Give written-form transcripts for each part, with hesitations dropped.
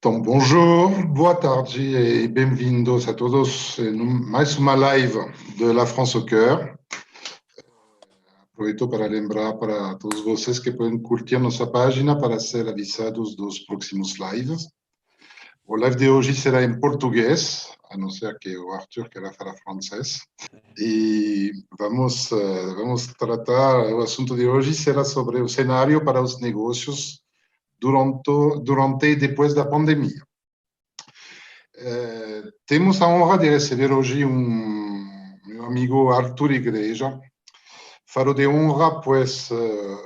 Então, bonjour, boa tarde e bem-vindos a todos em mais uma live de La France au Cœur. Aproveito para lembrar para todos vocês que podem curtir nossa página para ser avisados dos próximos lives. O live de hoje será em português, a não ser que o Arthur queira falar francês. E vamos tratar, o assunto de hoje será sobre o cenário para os negócios durante e depois da pandemia. Temos a honra de receber hoje meu amigo Arthur Igreja. Falo de honra, pois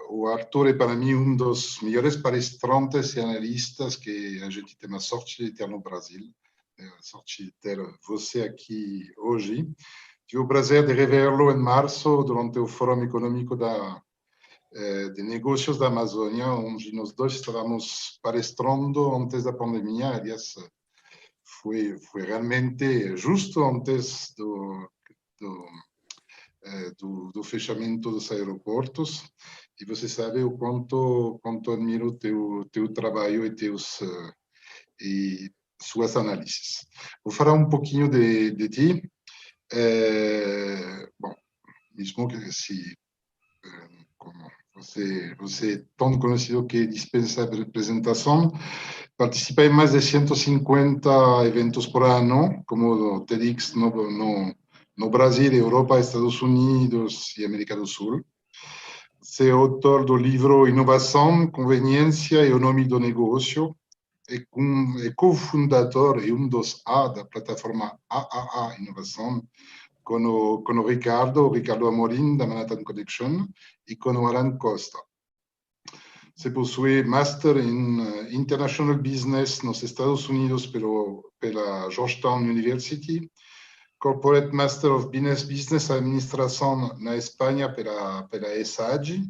o Arthur é para mim dos melhores palestrantes e analistas que a gente tem a sorte de ter no Brasil. A sorte de ter você aqui hoje. Tive o prazer de revê-lo em março, durante o Fórum Econômico de Negócios da Amazônia, onde nós dois estávamos palestrando antes da pandemia. Aliás, foi realmente justo antes do fechamento dos aeroportos, e você sabe o quanto admiro teu trabalho e suas análises. Vou falar um pouquinho de ti. Bom, mesmo que como você é tão conhecido que dispensa a apresentação, participa em mais de 150 eventos por ano, como o TEDx no Brasil, Europa, Estados Unidos e América do Sul. Você é autor do livro Inovação, Conveniência e o Nome do Negócio, é cofundador e dos A da plataforma AAA Inovação, com o Ricardo Amorim, da Manhattan Connection, e com o Alan Costa. Se possui Master in International Business nos Estados Unidos pela Georgetown University, Corporate Master of Business Administração na Espanha pela ESAD,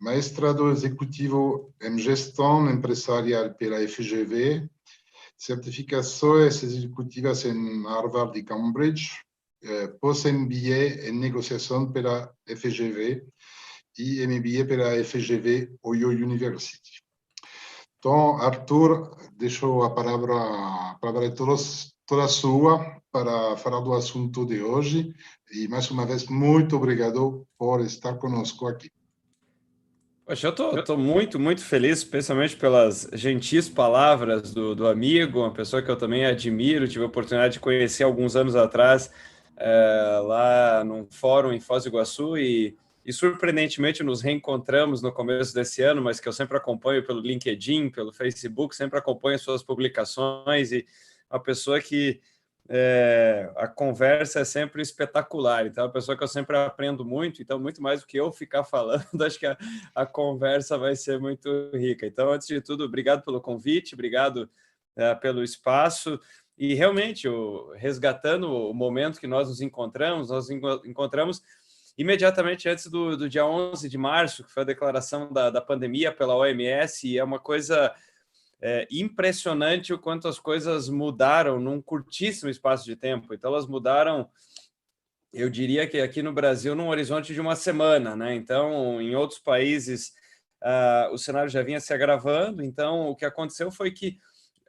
Mestrado Executivo em Gestão Empresarial pela FGV, certificações executivas em Harvard e Cambridge, pós-MBA em Negociação pela FGV e MBA pela FGV Ohio University. Então, Arthur, deixo a palavra toda sua para falar do assunto de hoje, e mais uma vez, muito obrigado por estar conosco aqui. Poxa, eu tô muito, muito feliz, especialmente pelas gentis palavras do amigo, uma pessoa que eu também admiro, tive a oportunidade de conhecer alguns anos atrás, lá num fórum em Foz do Iguaçu, e surpreendentemente nos reencontramos no começo desse ano, mas que eu sempre acompanho pelo LinkedIn, pelo Facebook, sempre acompanho suas publicações, e uma pessoa que a conversa é sempre espetacular, então é uma pessoa que eu sempre aprendo muito, então muito mais do que eu ficar falando, acho que a conversa vai ser muito rica. Então, antes de tudo, obrigado pelo convite, obrigado pelo espaço, e realmente, resgatando o momento que nós nos encontramos imediatamente antes do dia 11 de março, que foi a declaração da pandemia pela OMS, e é uma coisa impressionante o quanto as coisas mudaram num curtíssimo espaço de tempo. Então, elas mudaram, eu diria que aqui no Brasil, num horizonte de uma semana, né? Então, em outros países, o cenário já vinha se agravando. Então, o que aconteceu foi que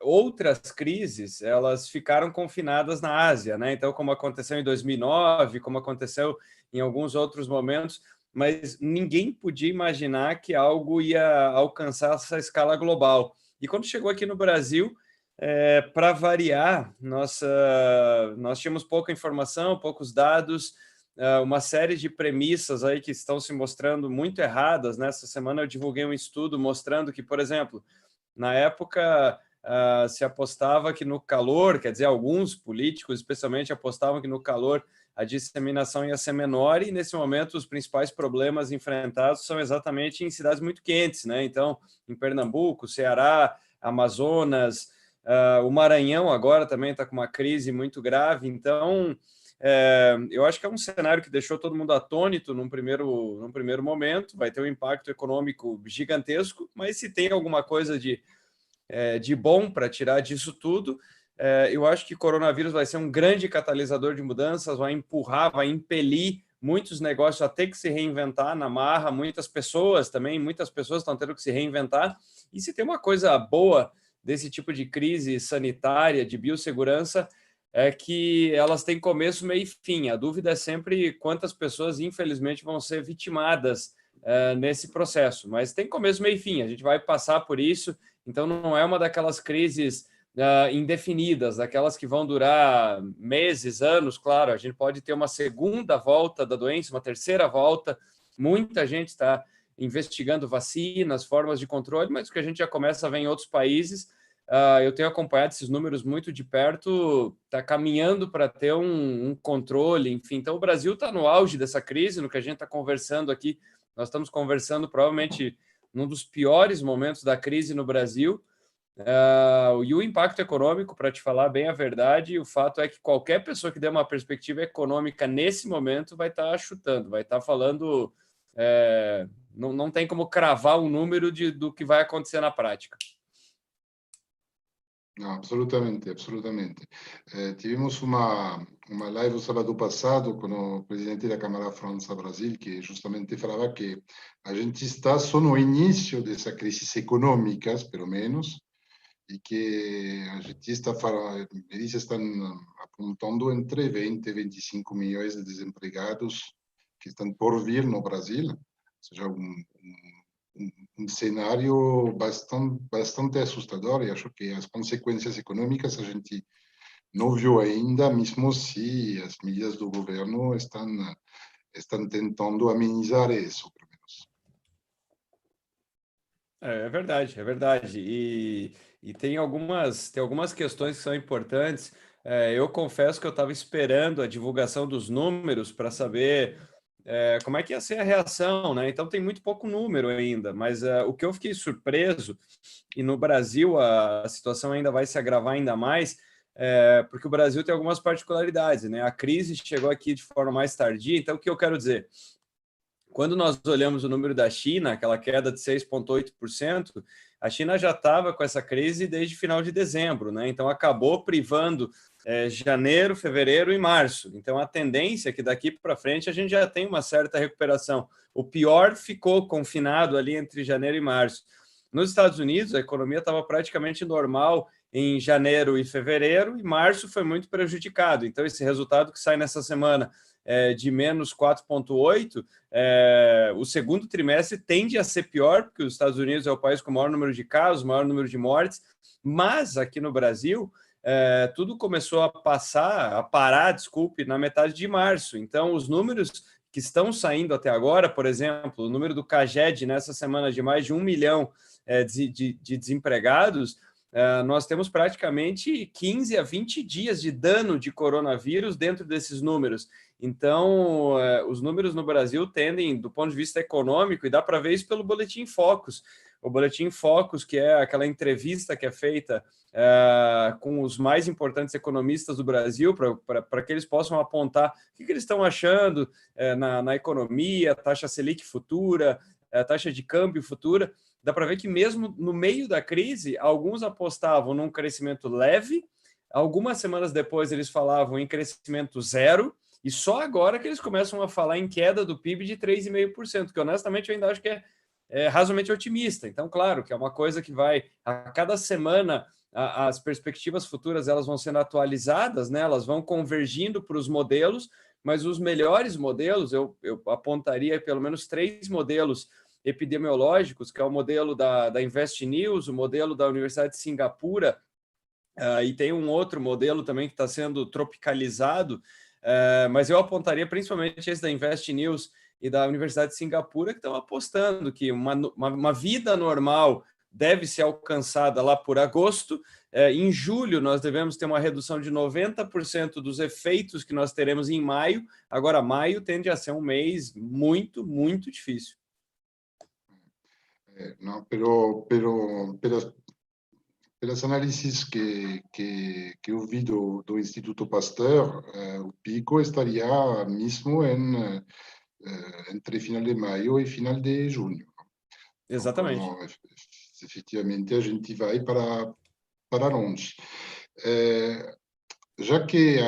outras crises, elas ficaram confinadas na Ásia, né? Então, como aconteceu em 2009, como aconteceu em alguns outros momentos, mas ninguém podia imaginar que algo ia alcançar essa escala global. E quando chegou aqui no Brasil, para variar, nós tínhamos pouca informação, poucos dados, uma série de premissas aí que estão se mostrando muito erradas. Nessa semana eu divulguei um estudo mostrando que, por exemplo, na época se apostava que no calor, quer dizer, alguns políticos especialmente apostavam que no calor a disseminação ia ser menor, e nesse momento os principais problemas enfrentados são exatamente em cidades muito quentes, né? Então, em Pernambuco, Ceará, Amazonas, o Maranhão agora também está com uma crise muito grave. Então, eu acho que é um cenário que deixou todo mundo atônito num primeiro momento, vai ter um impacto econômico gigantesco, mas se tem alguma coisa de bom para tirar disso tudo, eu acho que o coronavírus vai ser um grande catalisador de mudanças, vai empurrar, vai impelir muitos negócios a ter que se reinventar na marra, muitas pessoas estão tendo que se reinventar, e se tem uma coisa boa desse tipo de crise sanitária, de biossegurança, é que elas têm começo, meio e fim. A dúvida é sempre quantas pessoas, infelizmente, vão ser vitimadas nesse processo. Mas tem começo, meio e fim. A gente vai passar por isso. Então, não é uma daquelas crises indefinidas, daquelas que vão durar meses, anos. Claro, a gente pode ter uma segunda volta da doença, uma terceira volta. Muita gente está investigando vacinas, formas de controle, mas o que a gente já começa a ver em outros países, eu tenho acompanhado esses números muito de perto, está caminhando para ter um controle, enfim. Então, o Brasil está no auge dessa crise, no que a gente está conversando aqui. Nós estamos conversando provavelmente num dos piores momentos da crise no Brasil. E o impacto econômico, para te falar bem a verdade, o fato é que qualquer pessoa que dê uma perspectiva econômica nesse momento vai estar chutando, vai estar falando. Não tem como cravar um número do que vai acontecer na prática. No, absolutamente, absolutamente. Tivemos uma live o sábado passado com o presidente da Câmara França-Brasil, que justamente falava que a gente está só no início dessa crise econômica, pelo menos, e que a gente está falando, eles estão apontando entre 20 e 25 milhões de desempregados que estão por vir no Brasil, ou seja, um cenário bastante assustador, e acho que as consequências econômicas a gente não viu ainda, mesmo se as medidas do governo estão tentando amenizar isso, pelo menos. É verdade, é verdade. E tem algumas questões que são importantes. Eu confesso que eu estava esperando a divulgação dos números para saber como é que ia ser a reação, né? Então tem muito pouco número ainda, mas o que eu fiquei surpreso, e no Brasil a situação ainda vai se agravar ainda mais, porque o Brasil tem algumas particularidades, né? A crise chegou aqui de forma mais tardia, então o que eu quero dizer? Quando nós olhamos o número da China, aquela queda de 6,8%, a China já estava com essa crise desde final de dezembro, né? Então acabou privando janeiro, fevereiro e março. Então a tendência é que daqui para frente a gente já tem uma certa recuperação. O pior ficou confinado ali entre janeiro e março. Nos Estados Unidos, a economia estava praticamente normal em janeiro e fevereiro, e março foi muito prejudicado. Então, esse resultado que sai nessa semana de menos 4,8%, o segundo trimestre tende a ser pior, porque os Estados Unidos é o país com o maior número de casos, maior número de mortes, mas aqui no Brasil, tudo começou a parar, desculpe, na metade de março. Então, os números que estão saindo até agora, por exemplo, o número do CAGED nessa semana de mais de 1 milhão de desempregados, nós temos praticamente 15 a 20 dias de dano de coronavírus dentro desses números. Então, os números no Brasil tendem, do ponto de vista econômico, e dá para ver isso pelo Boletim Focus. O Boletim Focus, que é aquela entrevista que é feita com os mais importantes economistas do Brasil, para que eles possam apontar o que eles estão achando na economia, taxa Selic futura, taxa de câmbio futura. Dá para ver que mesmo no meio da crise, alguns apostavam num crescimento leve, algumas semanas depois eles falavam em crescimento zero, e só agora que eles começam a falar em queda do PIB de 3,5%, que honestamente eu ainda acho que é razoavelmente otimista. Então, claro, que é uma coisa que vai, a cada semana, as perspectivas futuras elas vão sendo atualizadas, né? Elas vão convergindo para os modelos, mas os melhores modelos, eu apontaria pelo menos 3 modelos epidemiológicos, que é o modelo da Invest News, o modelo da Universidade de Singapura, e tem um outro modelo também que está sendo tropicalizado, mas eu apontaria principalmente esse da Invest News e da Universidade de Singapura, que estão apostando que uma vida normal deve ser alcançada lá por agosto. Em julho, nós devemos ter uma redução de 90% dos efeitos que nós teremos em maio. Agora, maio tende a ser um mês muito, muito difícil. No, pelas análises que eu vi do Instituto Pasteur, o pico estaria mesmo entre final de maio e final de junho. Exatamente. Então, efetivamente, a gente vai para longe. Já que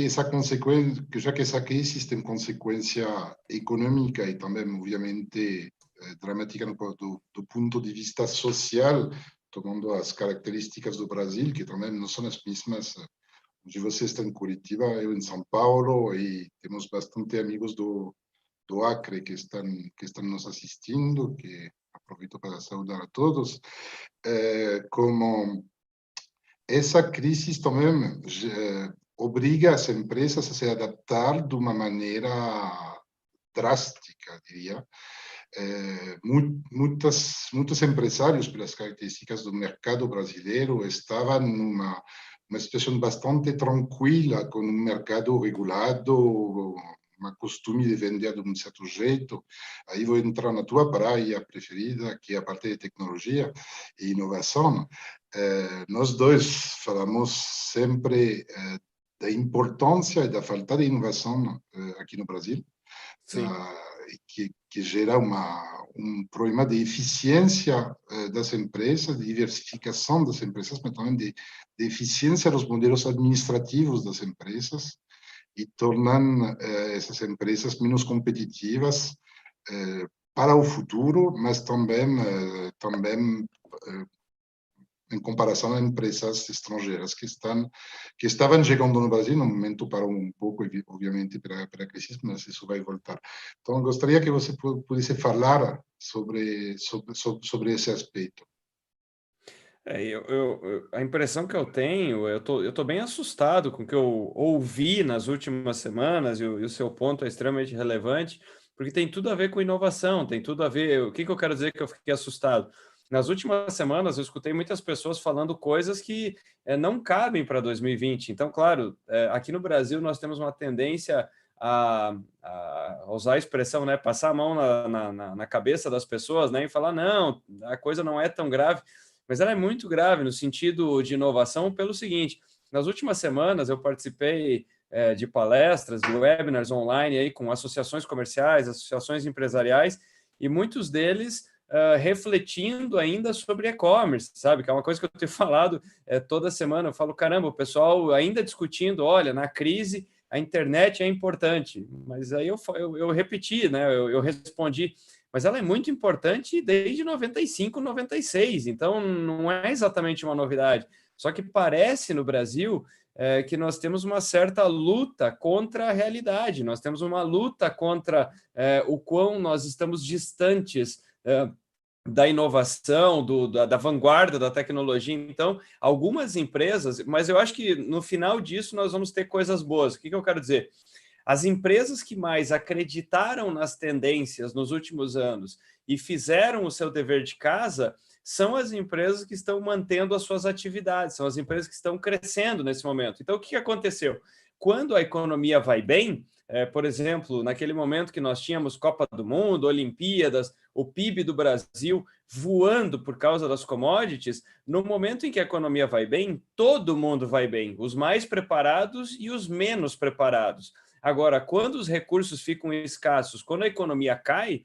essa crise tem consequência econômica e também, obviamente, dramática do ponto de vista social, tomando as características do Brasil, que também não são as mesmas. Onde você está em Curitiba, eu em São Paulo, e temos bastante amigos do Acre que estão nos assistindo, que aproveito para saudar a todos. Como essa crise também obriga as empresas a se adaptar de uma maneira drástica, diria. Muitos empresários, pelas características do mercado brasileiro, estavam numa uma situação bastante tranquila, com um mercado regulado, um costume de vender de um certo jeito. Aí vou entrar na tua praia preferida, que é a parte de tecnologia e inovação. Nós dois falamos sempre da importância e da falta de inovação aqui no Brasil, que gera um problema de eficiência das empresas, de diversificação das empresas, mas também de eficiência dos modelos administrativos das empresas, e tornam essas empresas menos competitivas para o futuro, mas também em comparação a empresas estrangeiras que estavam chegando no Brasil, no momento parou um pouco, obviamente, pela crise, mas isso vai voltar. Então, eu gostaria que você pudesse falar sobre esse aspecto. A impressão que eu tenho, eu tô bem assustado com o que eu ouvi nas últimas semanas, e o seu ponto é extremamente relevante, porque tem tudo a ver com inovação, tem tudo a ver... O que eu quero dizer que eu fiquei assustado? Nas últimas semanas, eu escutei muitas pessoas falando coisas que não cabem para 2020. Então, claro, aqui no Brasil nós temos uma tendência a usar a expressão, né, passar a mão na cabeça das pessoas, né, e falar, não, a coisa não é tão grave, mas ela é muito grave no sentido de inovação pelo seguinte: nas últimas semanas eu participei de palestras, de webinars online aí com associações comerciais, associações empresariais, e muitos deles refletindo ainda sobre e-commerce, sabe? Que é uma coisa que eu tenho falado toda semana. Eu falo, caramba, o pessoal ainda discutindo, olha, na crise a internet é importante. Mas aí eu repeti, né? Eu respondi, mas ela é muito importante desde 95, 96, então não é exatamente uma novidade. Só que parece no Brasil que nós temos uma certa luta contra a realidade, nós temos uma luta contra o quão nós estamos distantes da inovação, da vanguarda da tecnologia. Então, algumas empresas, mas eu acho que no final disso nós vamos ter coisas boas. O que eu quero dizer? As empresas que mais acreditaram nas tendências nos últimos anos e fizeram o seu dever de casa são as empresas que estão mantendo as suas atividades, são as empresas que estão crescendo nesse momento. Então, o que aconteceu? Quando a economia vai bem, por exemplo, naquele momento que nós tínhamos Copa do Mundo, Olimpíadas, o PIB do Brasil voando por causa das commodities, no momento em que a economia vai bem, todo mundo vai bem, os mais preparados e os menos preparados. Agora, quando os recursos ficam escassos, quando a economia cai,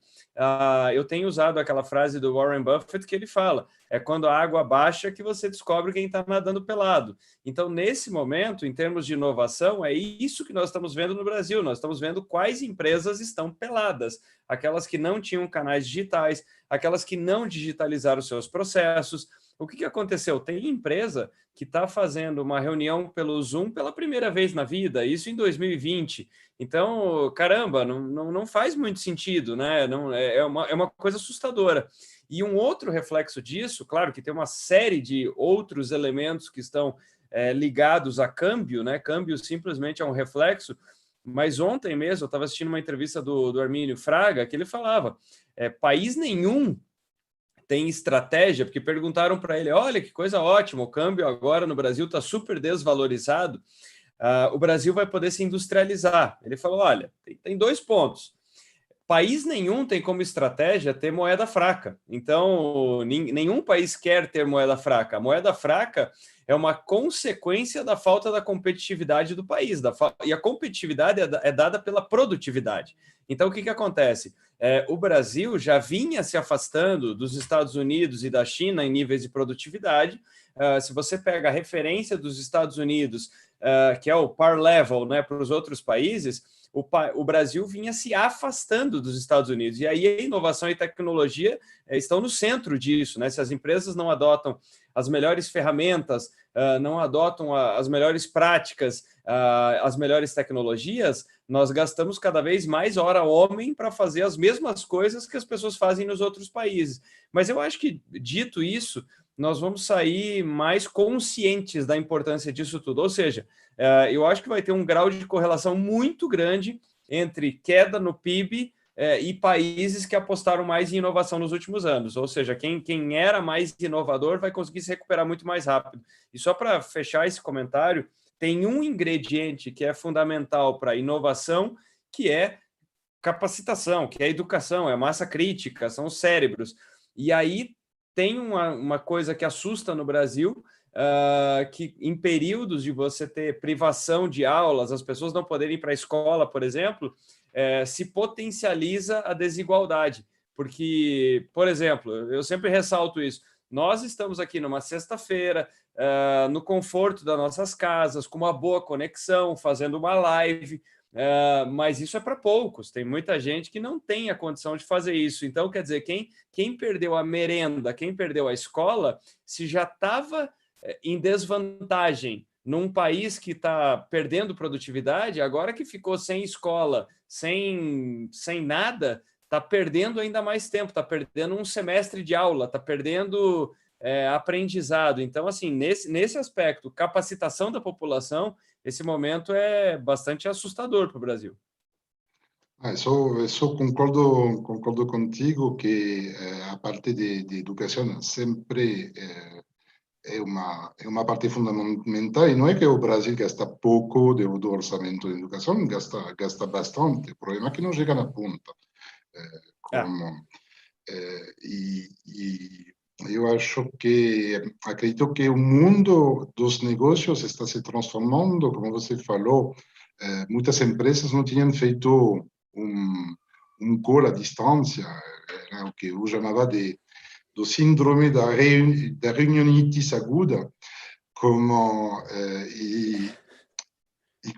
eu tenho usado aquela frase do Warren Buffett que ele fala, é quando a água baixa que você descobre quem está nadando pelado. Então, nesse momento, em termos de inovação, é isso que nós estamos vendo no Brasil. Nós estamos vendo quais empresas estão peladas, aquelas que não tinham canais digitais, aquelas que não digitalizaram seus processos. O que aconteceu? Tem empresa que está fazendo uma reunião pelo Zoom pela primeira vez na vida, isso em 2020. Então, caramba, não faz muito sentido, né? Não, é uma coisa assustadora. E um outro reflexo disso, claro que tem uma série de outros elementos que estão ligados a câmbio, né? Câmbio simplesmente é um reflexo, mas ontem mesmo eu estava assistindo uma entrevista do Armínio Fraga, que ele falava, país nenhum tem estratégia, porque perguntaram para ele, olha que coisa ótima, o câmbio agora no Brasil está super desvalorizado, o Brasil vai poder se industrializar. Ele falou, olha, tem 2 pontos. País nenhum tem como estratégia ter moeda fraca. Então, nenhum país quer ter moeda fraca. A moeda fraca é uma consequência da falta da competitividade do país. E a competitividade é dada pela produtividade. Então, o que acontece? O Brasil já vinha se afastando dos Estados Unidos e da China em níveis de produtividade. Se você pega a referência dos Estados Unidos, que é o par level, né, para os outros países, o Brasil vinha se afastando dos Estados Unidos. E aí a inovação e tecnologia estão no centro disso, né? Se as empresas não adotam as melhores ferramentas, não adotam as melhores práticas, as melhores tecnologias, nós gastamos cada vez mais hora homem para fazer as mesmas coisas que as pessoas fazem nos outros países. Mas eu acho que, dito isso, nós vamos sair mais conscientes da importância disso tudo. Ou seja, eu acho que vai ter um grau de correlação muito grande entre queda no PIB e países que apostaram mais em inovação nos últimos anos. Ou seja, quem era mais inovador vai conseguir se recuperar muito mais rápido. E só para fechar esse comentário, tem um ingrediente que é fundamental para a inovação, que é capacitação, que é educação, é massa crítica, são os cérebros. E aí tem uma coisa que assusta no Brasil, que em períodos de você ter privação de aulas, as pessoas não poderem ir para a escola, por exemplo, se potencializa a desigualdade. Porque, por exemplo, eu sempre ressalto isso, nós estamos aqui numa sexta-feira, no conforto das nossas casas, com uma boa conexão, fazendo uma live, mas isso é para poucos, tem muita gente que não tem a condição de fazer isso. Então, quer dizer, quem perdeu a merenda, quem perdeu a escola, se já estava em desvantagem num país que está perdendo produtividade, agora que ficou sem escola, sem nada, está perdendo ainda mais tempo, está perdendo um semestre de aula, está perdendo aprendizado. Então, assim, nesse aspecto, capacitação da população, esse momento é bastante assustador para o Brasil. Isso concordo contigo que a parte de educação sempre é uma parte fundamental, e não é que o Brasil gasta pouco do orçamento de educação, gasta bastante, o problema é que não chega na ponta. E eu acredito que o mundo dos negócios está se transformando, como você falou, muitas empresas não tinham feito um call à distância, era o que eu chamava do síndrome da reunionitis aguda, e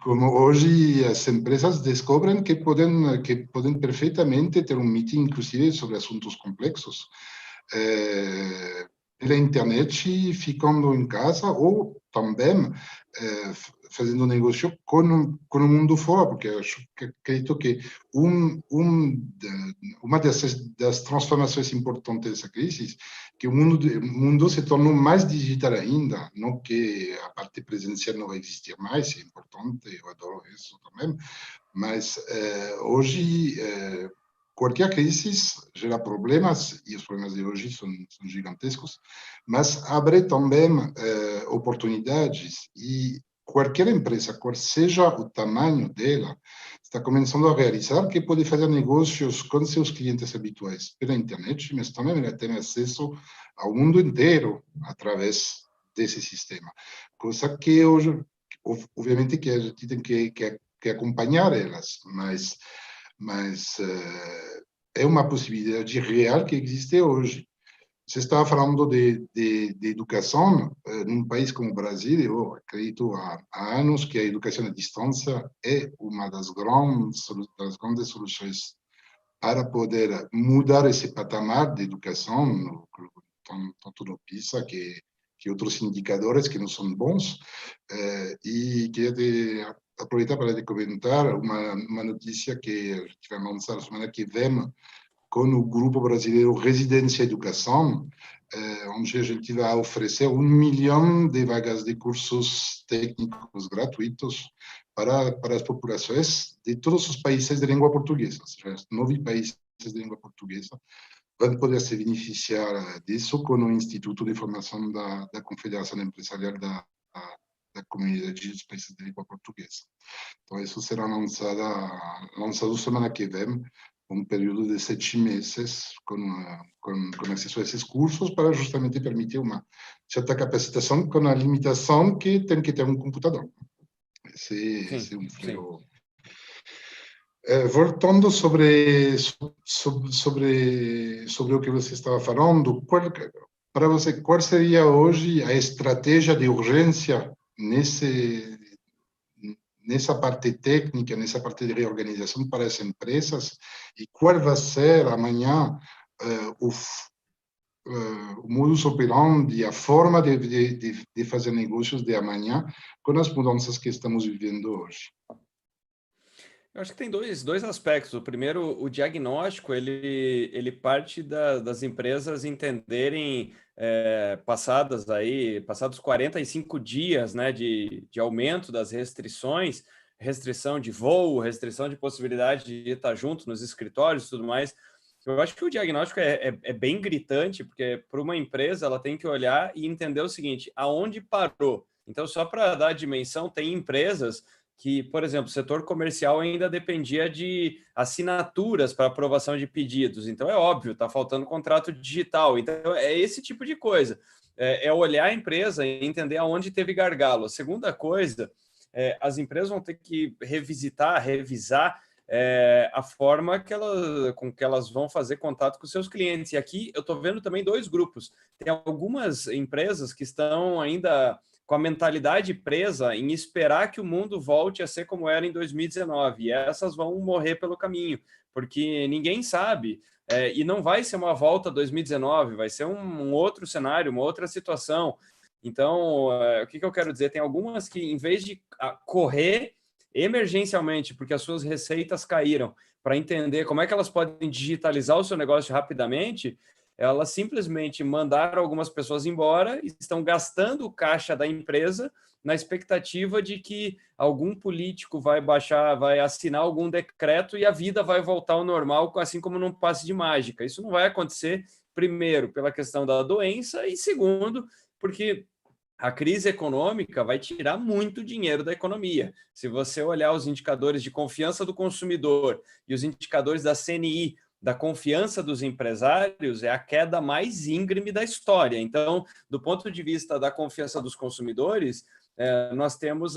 como hoje as empresas descobrem que podem perfeitamente ter um meeting, inclusive, sobre assuntos complexos, pela internet, ficando em casa, ou também fazendo negócio com o mundo fora, porque eu acredito que uma das transformações importantes dessa crise que o mundo se tornou mais digital ainda, não que a parte presencial não vai existir mais, é importante, eu adoro isso também, mas hoje qualquer crise gera problemas, e os problemas de hoje são gigantescos, mas abre também oportunidades, e qualquer empresa, qual seja o tamanho dela, está começando a realizar que pode fazer negócios com seus clientes habituais pela internet, mas também ela tem acesso ao mundo inteiro através desse sistema. Coisa que hoje, obviamente, que a gente tem que acompanhar elas, mas é uma possibilidade real que existe hoje. Você estava falando de educação, num país como o Brasil, eu acredito há anos que a educação à distância é uma das grandes soluções para poder mudar esse patamar de educação, tanto no PISA que outros indicadores que não são bons. E queria aproveitar para te comentar uma notícia que a gente vai lançar na semana que vem, com o Grupo Brasileiro Residência e Educação, onde a gente vai oferecer 1 milhão de vagas de cursos técnicos gratuitos para as populações de todos os países de língua portuguesa, ou seja, 9 países de língua portuguesa vão poder se beneficiar disso com o Instituto de Formação da Confederação Empresarial da Comunidade dos Países de Língua Portuguesa. Então, isso será lançado semana que vem, um período de 7 meses com acesso a esses cursos para justamente permitir uma certa capacitação com a limitação que tem que ter um computador. Esse é um fio. Voltando sobre o que você estava falando, para você, qual seria hoje a estratégia de urgência nessa parte técnica, nessa parte de reorganização para as empresas, e qual vai ser amanhã o modus operandi, a forma de fazer negócios de amanhã com as mudanças que estamos vivendo hoje. Eu acho que tem dois aspectos. O primeiro, o diagnóstico, ele parte das empresas entenderem, passados 45 dias, né, de aumento das restrições, restrição de voo, restrição de possibilidade de estar junto nos escritórios e tudo mais. Eu acho que o diagnóstico é bem gritante, porque para uma empresa ela tem que olhar e entender o seguinte, aonde parou? Então, só para dar dimensão, tem empresas que, por exemplo, o setor comercial ainda dependia de assinaturas para aprovação de pedidos. Então, é óbvio, está faltando contrato digital. Então, é esse tipo de coisa. É olhar a empresa e entender aonde teve gargalo. A segunda coisa, as empresas vão ter que revisar a forma com que elas vão fazer contato com seus clientes. E aqui eu estou vendo também dois grupos. Tem algumas empresas que estão ainda com a mentalidade presa em esperar que o mundo volte a ser como era em 2019. E essas vão morrer pelo caminho, porque ninguém sabe. E não vai ser uma volta a 2019, vai ser um outro cenário, uma outra situação. Então, o que eu quero dizer? Tem algumas que, em vez de correr emergencialmente, porque as suas receitas caíram, para entender como é que elas podem digitalizar o seu negócio rapidamente, elas simplesmente mandaram algumas pessoas embora e estão gastando o caixa da empresa na expectativa de que algum político vai assinar algum decreto e a vida vai voltar ao normal, assim como num passe de mágica. Isso não vai acontecer, primeiro, pela questão da doença, e segundo, porque a crise econômica vai tirar muito dinheiro da economia. Se você olhar os indicadores de confiança do consumidor e os indicadores da CNI, da confiança dos empresários, é a queda mais íngreme da história. Então, do ponto de vista da confiança dos consumidores, nós temos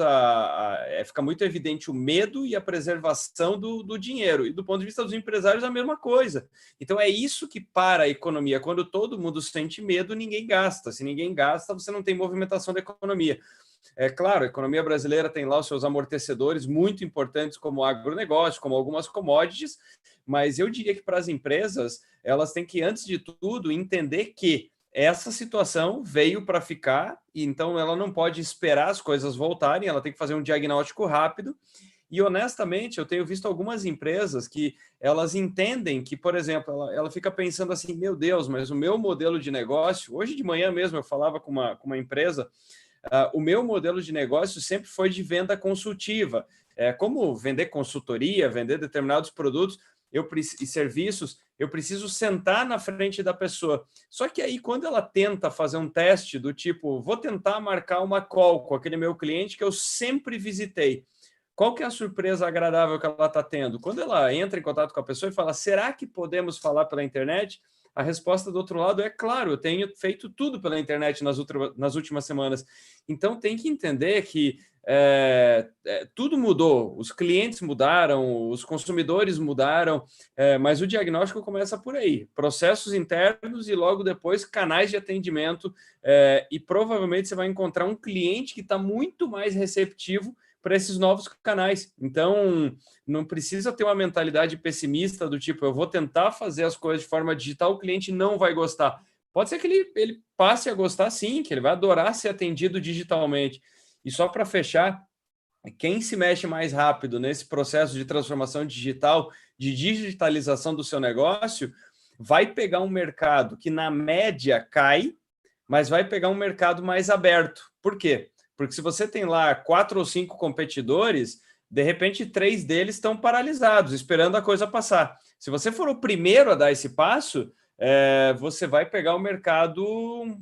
fica muito evidente o medo e a preservação do dinheiro. E do ponto de vista dos empresários, a mesma coisa. Então, é isso que para a economia. Quando todo mundo sente medo, ninguém gasta. Se ninguém gasta, você não tem movimentação da economia. É claro, a economia brasileira tem lá os seus amortecedores muito importantes, como o agronegócio, como algumas commodities, mas eu diria que para as empresas, elas têm que, antes de tudo, entender que essa situação veio para ficar, e então ela não pode esperar as coisas voltarem, ela tem que fazer um diagnóstico rápido. E, honestamente, eu tenho visto algumas empresas que elas entendem que, por exemplo, ela fica pensando assim, meu Deus, mas o meu modelo de negócio... Hoje de manhã mesmo eu falava com uma empresa, o meu modelo de negócio sempre foi de venda consultiva. Como vender consultoria, vender determinados produtos e serviços, eu preciso sentar na frente da pessoa. Só que aí, quando ela tenta fazer um teste do tipo, vou tentar marcar uma call com aquele meu cliente que eu sempre visitei, qual que é a surpresa agradável que ela está tendo? Quando ela entra em contato com a pessoa e fala, será que podemos falar pela internet? A resposta do outro lado é claro, eu tenho feito tudo pela internet nas últimas semanas. Então, tem que entender que tudo mudou, os clientes mudaram, os consumidores mudaram, mas o diagnóstico começa por aí, processos internos e logo depois canais de atendimento, e provavelmente você vai encontrar um cliente que está muito mais receptivo para esses novos canais. Então, não precisa ter uma mentalidade pessimista do tipo, eu vou tentar fazer as coisas de forma digital, o cliente não vai gostar. Pode ser que ele passe a gostar sim, que ele vai adorar ser atendido digitalmente. E só para fechar, quem se mexe mais rápido nesse processo de transformação digital, de digitalização do seu negócio, vai pegar um mercado que, na média, cai, mas vai pegar um mercado mais aberto. Por quê? Porque se você tem lá 4 ou 5 competidores, de repente 3 deles estão paralisados, esperando a coisa passar. Se você for o primeiro a dar esse passo, você vai pegar o mercado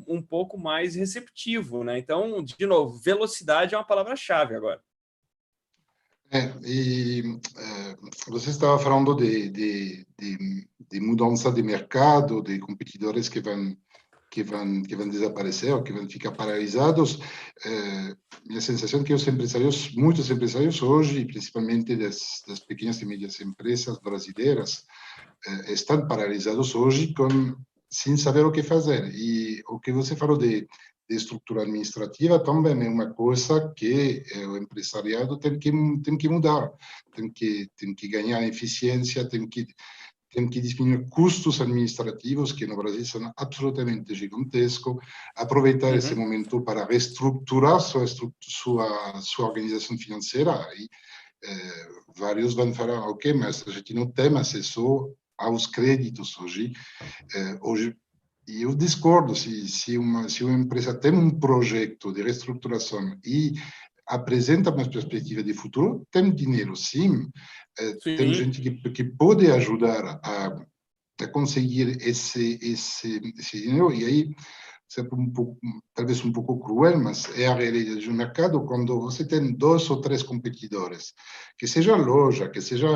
um pouco mais receptivo, né? Então, de novo, velocidade é uma palavra-chave agora. Você estava falando de mudança de mercado, de competidores que vão desaparecer ou que vão ficar paralisados. Minha sensação é que muitos empresários hoje, principalmente das pequenas e médias empresas brasileiras, estão paralisados hoje com sem saber o que fazer. E o que você falou de estrutura administrativa também é uma coisa que o empresariado tem que mudar, tem que ganhar eficiência, tem que diminuir custos administrativos, que no Brasil são absolutamente gigantescos, aproveitar esse momento para reestruturar sua organização financeira. E vários vão falar, ok, mas a gente não tem acesso aos créditos hoje. E eu discordo, se uma empresa tem um projeto de reestruturação e apresenta uma perspectiva de futuro, tem dinheiro, sim. Tem Sim. gente que pode ajudar a conseguir esse dinheiro, e aí, sempre talvez um pouco cruel, mas é a realidade do mercado. Quando você tem 2 ou 3 competidores, que seja loja, que seja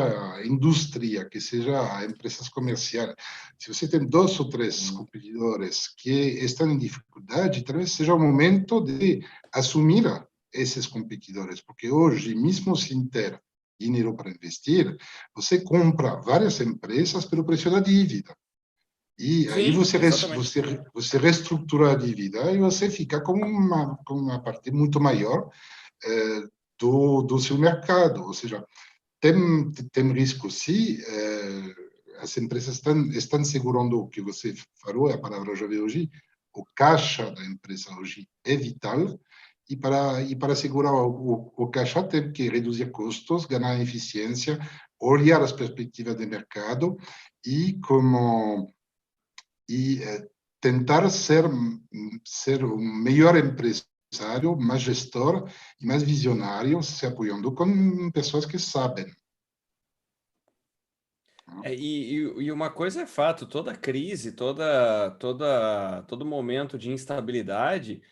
indústria, que seja empresas comerciais, se você tem 2 ou 3 competidores que estão em dificuldade, talvez seja o momento de assumir esses competidores, porque hoje, mesmo sem ter dinheiro para investir, você compra várias empresas pelo preço da dívida. E aí Sim, exatamente. você reestrutura a dívida e você fica com uma parte muito maior do seu mercado. Ou seja, tem risco, sim. As empresas estão segurando o que você falou, a palavra-chave hoje, o caixa da empresa hoje é vital. E para segurar o caixa, tem que reduzir custos, ganhar eficiência, olhar as perspectivas de mercado e tentar ser um melhor empresário, mais gestor e mais visionário, se apoiando com pessoas que sabem. E uma coisa é fato, toda crise, todo momento de instabilidade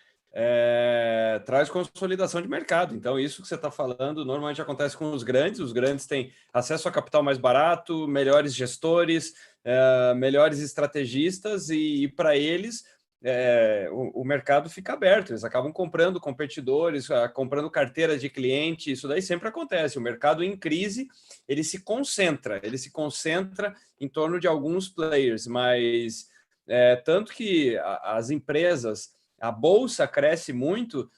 traz consolidação de mercado. Então, isso que você está falando normalmente acontece com os grandes têm acesso a capital mais barato, melhores gestores, melhores estrategistas, e para eles o mercado fica aberto, eles acabam comprando competidores, comprando carteira de cliente, isso daí sempre acontece. O mercado em crise, ele se concentra em torno de alguns players, mas tanto que as empresas, a bolsa cresce muito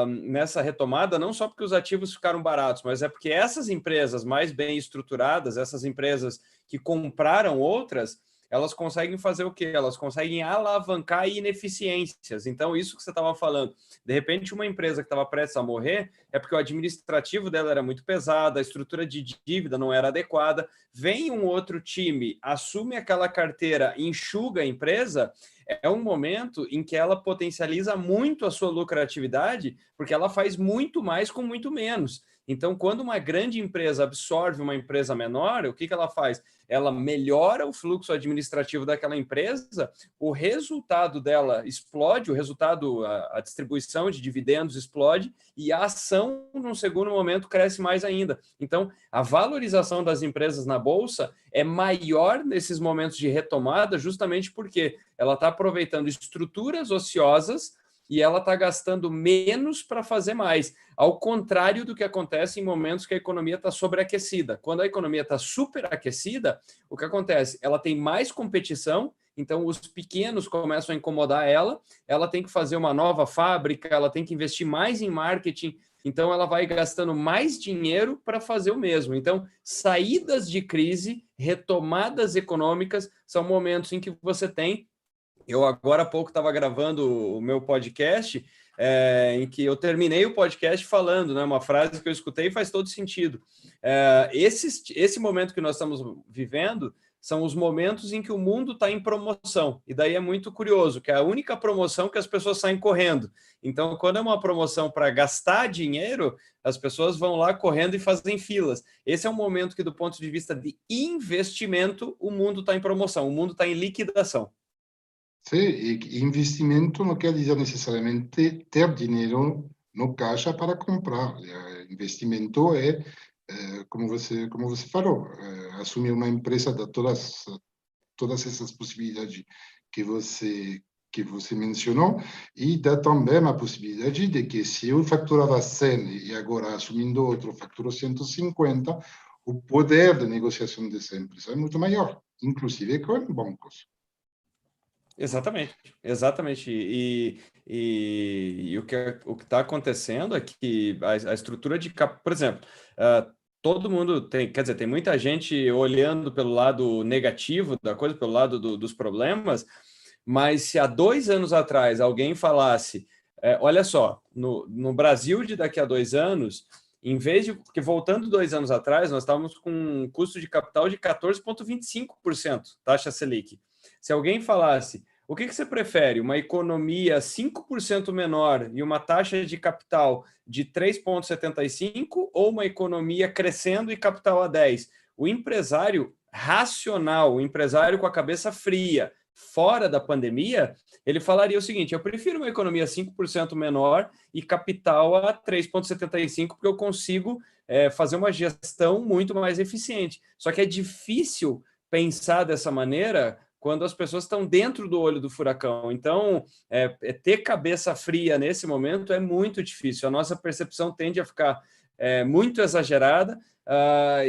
nessa retomada, não só porque os ativos ficaram baratos, mas é porque essas empresas mais bem estruturadas, essas empresas que compraram outras, elas conseguem fazer o quê? Elas conseguem alavancar ineficiências. Então, isso que você estava falando, de repente, uma empresa que estava prestes a morrer é porque o administrativo dela era muito pesado, a estrutura de dívida não era adequada. Vem um outro time, assume aquela carteira, enxuga a empresa, é um momento em que ela potencializa muito a sua lucratividade, porque ela faz muito mais com muito menos. Então, quando uma grande empresa absorve uma empresa menor, o que ela faz? Ela melhora o fluxo administrativo daquela empresa, o resultado dela explode, o resultado, a distribuição de dividendos explode, e a ação, num segundo momento, cresce mais ainda. Então, a valorização das empresas na Bolsa é maior nesses momentos de retomada, justamente porque ela está aproveitando estruturas ociosas e ela está gastando menos para fazer mais, ao contrário do que acontece em momentos que a economia está sobreaquecida. Quando a economia está superaquecida, o que acontece? Ela tem mais competição, então os pequenos começam a incomodar ela tem que fazer uma nova fábrica, ela tem que investir mais em marketing, então ela vai gastando mais dinheiro para fazer o mesmo. Então, saídas de crise, retomadas econômicas, são momentos em que você tem. Eu agora há pouco estava gravando o meu podcast, em que eu terminei o podcast falando, né, uma frase que eu escutei e faz todo sentido. Esse momento que nós estamos vivendo são os momentos em que o mundo está em promoção. E daí é muito curioso, que é a única promoção que as pessoas saem correndo. Então, quando é uma promoção para gastar dinheiro, as pessoas vão lá correndo e fazem filas. Esse é um momento que, do ponto de vista de investimento, o mundo está em promoção, o mundo está em liquidação. Sim, e investimento não quer dizer necessariamente ter dinheiro no caixa para comprar. Investimento é, como você falou, assumir uma empresa de todas essas possibilidades que você mencionou, e dá também a possibilidade de que, se eu faturava 100 e agora, assumindo outro, faturo 150, o poder de negociação dessa empresa é muito maior, inclusive com bancos. Exatamente, exatamente. E o que está acontecendo é que a estrutura de por exemplo, todo mundo tem, quer dizer, tem muita gente olhando pelo lado negativo da coisa, pelo lado dos problemas, mas se há 2 anos atrás alguém falasse, olha só, no Brasil de daqui a 2 anos, em vez de, porque voltando 2 anos atrás, nós estávamos com um custo de capital de 14,25%, taxa Selic. Se alguém falasse, o que você prefere? Uma economia 5% menor e uma taxa de capital de 3,75% ou uma economia crescendo e capital a 10%? O empresário racional, o empresário com a cabeça fria, fora da pandemia, ele falaria o seguinte: eu prefiro uma economia 5% menor e capital a 3,75%, porque eu consigo fazer uma gestão muito mais eficiente. Só que é difícil pensar dessa maneira quando as pessoas estão dentro do olho do furacão. Então, ter cabeça fria nesse momento é muito difícil. A nossa percepção tende a ficar muito exagerada,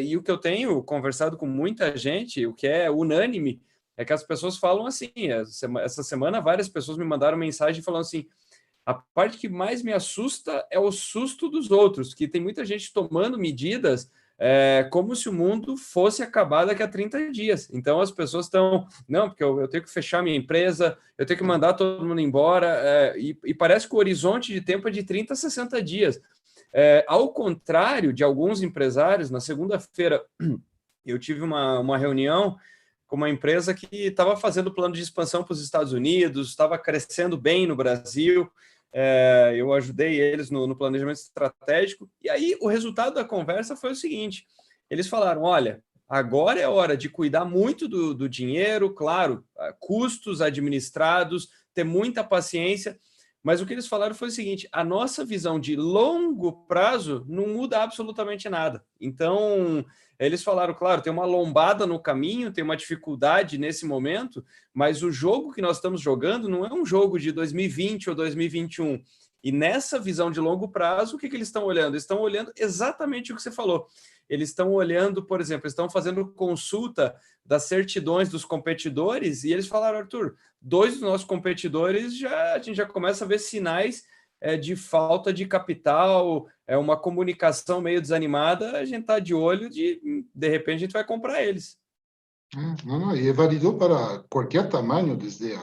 e o que eu tenho conversado com muita gente, o que é unânime, é que as pessoas falam assim. Essa semana, várias pessoas me mandaram mensagem falando assim: a parte que mais me assusta é o susto dos outros, que tem muita gente tomando medidas como se o mundo fosse acabar daqui a 30 dias. Então as pessoas estão, não, porque eu tenho que fechar minha empresa, eu tenho que mandar todo mundo embora, e parece que o horizonte de tempo é de 30 a 60 dias. Ao contrário de alguns empresários, na segunda-feira eu tive uma reunião com uma empresa que estava fazendo plano de expansão para os Estados Unidos, estava crescendo bem no Brasil. Eu ajudei eles no planejamento estratégico, e aí o resultado da conversa foi o seguinte: eles falaram, olha, agora é hora de cuidar muito do dinheiro, claro, custos administrados, ter muita paciência, mas o que eles falaram foi o seguinte: a nossa visão de longo prazo não muda absolutamente nada. Então, eles falaram, claro, tem uma lombada no caminho, tem uma dificuldade nesse momento, mas o jogo que nós estamos jogando não é um jogo de 2020 ou 2021. E nessa visão de longo prazo, o que eles estão olhando? Eles estão olhando exatamente o que você falou. Eles estão olhando, por exemplo, estão fazendo consulta das certidões dos competidores, e eles falaram, Arthur, 2 dos nossos competidores, a gente já começa a ver sinais de falta de capital, uma comunicação meio desanimada, a gente está de olho, de repente a gente vai comprar eles. Não, e é válido para qualquer tamanho, desde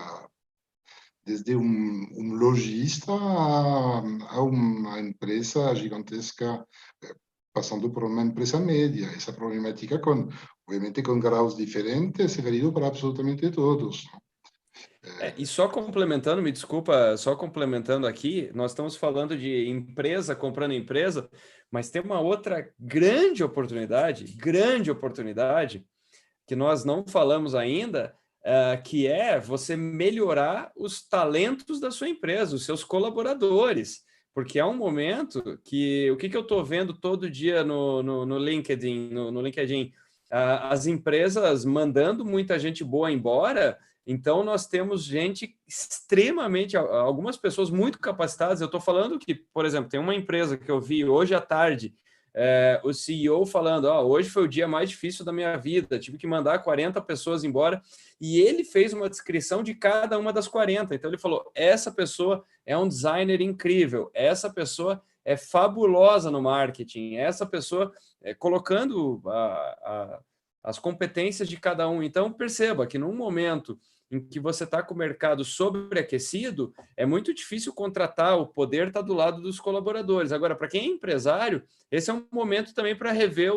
um lojista a uma empresa gigantesca, passando por uma empresa média. Essa problemática, obviamente, com graus diferentes, é válido para absolutamente todos. E só complementando, me desculpa, só complementando aqui, nós estamos falando de empresa comprando empresa, mas tem uma outra grande oportunidade, que nós não falamos ainda, que é você melhorar os talentos da sua empresa, os seus colaboradores, porque é um momento que, o que eu estou vendo todo dia no LinkedIn, no LinkedIn, as empresas mandando muita gente boa embora. Então, nós temos gente extremamente, algumas pessoas muito capacitadas. Eu estou falando que, por exemplo, tem uma empresa que eu vi hoje à tarde, o CEO falando, hoje foi o dia mais difícil da minha vida, tive que mandar 40 pessoas embora, e ele fez uma descrição de cada uma das 40. Então ele falou, essa pessoa é um designer incrível, essa pessoa é fabulosa no marketing, essa pessoa colocando as competências de cada um. Então perceba que num momento em que você está com o mercado sobreaquecido, é muito difícil contratar, o poder está do lado dos colaboradores. Agora, para quem é empresário, esse é um momento também para rever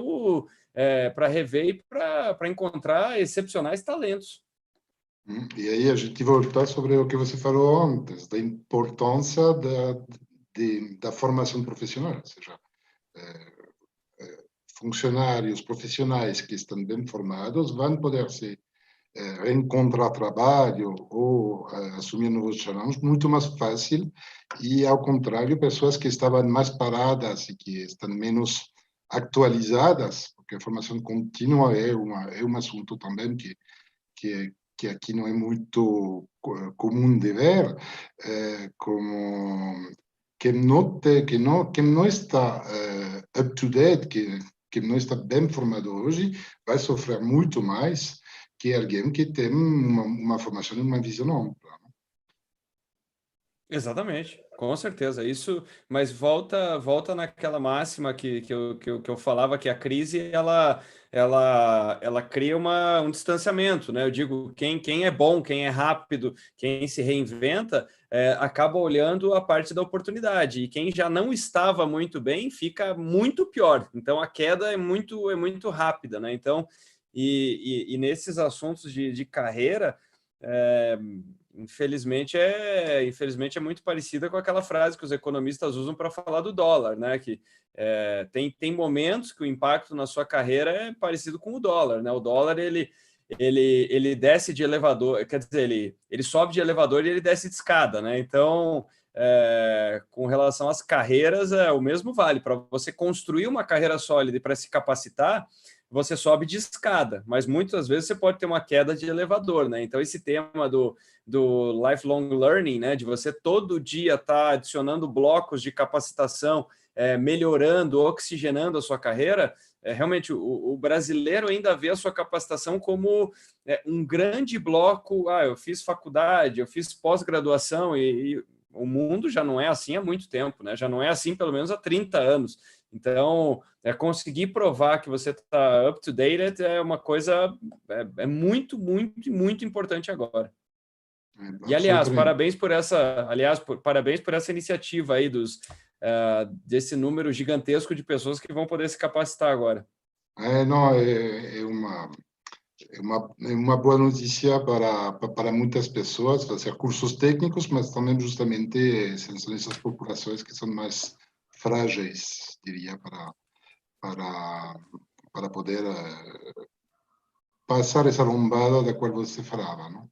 e para encontrar excepcionais talentos. E aí a gente volta sobre o que você falou antes, da importância da formação profissional, ou seja, funcionários profissionais que estão bem formados vão poder se reencontrar trabalho ou assumir novos challenges muito mais fácil, e ao contrário, pessoas que estavam mais paradas e que estão menos atualizadas, porque a formação contínua é um assunto também que aqui não é muito comum de ver, como que não está up to date, que não está bem formado hoje, vai sofrer muito mais. que é alguém que tem uma formação e uma visão ampla. Exatamente, com certeza. Isso, mas volta naquela máxima que eu falava que a crise ela cria um distanciamento, né? Eu digo, quem é bom, quem é rápido, quem se reinventa, acaba olhando a parte da oportunidade, e quem já não estava muito bem fica muito pior. Então a queda é muito rápida, né? Então, e nesses assuntos de carreira. É, infelizmente é muito parecida com aquela frase que os economistas usam para falar do dólar, né? Que tem momentos que o impacto na sua carreira é parecido com o dólar, né? O dólar ele desce de elevador, quer dizer, ele sobe de elevador e ele desce de escada, né? Então, com relação às carreiras, o mesmo vale. Para você construir uma carreira sólida e para se capacitar, você sobe de escada, mas muitas vezes você pode ter uma queda de elevador, né? Então, esse tema do lifelong learning, né? De você todo dia estar adicionando blocos de capacitação, melhorando, oxigenando a sua carreira, realmente o brasileiro ainda vê a sua capacitação como um grande bloco. Eu fiz faculdade, eu fiz pós-graduação, e o mundo já não é assim há muito tempo, né? Já não é assim pelo menos há 30 anos. Então, conseguir provar que você está up to date é uma coisa muito, muito, muito importante agora. E, aliás, parabéns por essa iniciativa aí desse número gigantesco de pessoas que vão poder se capacitar agora. Não, é uma boa notícia para muitas pessoas, fazer cursos técnicos, mas também justamente são essas populações que são mais frágeis, diria, para poder passar essa lombada da qual você falava, não?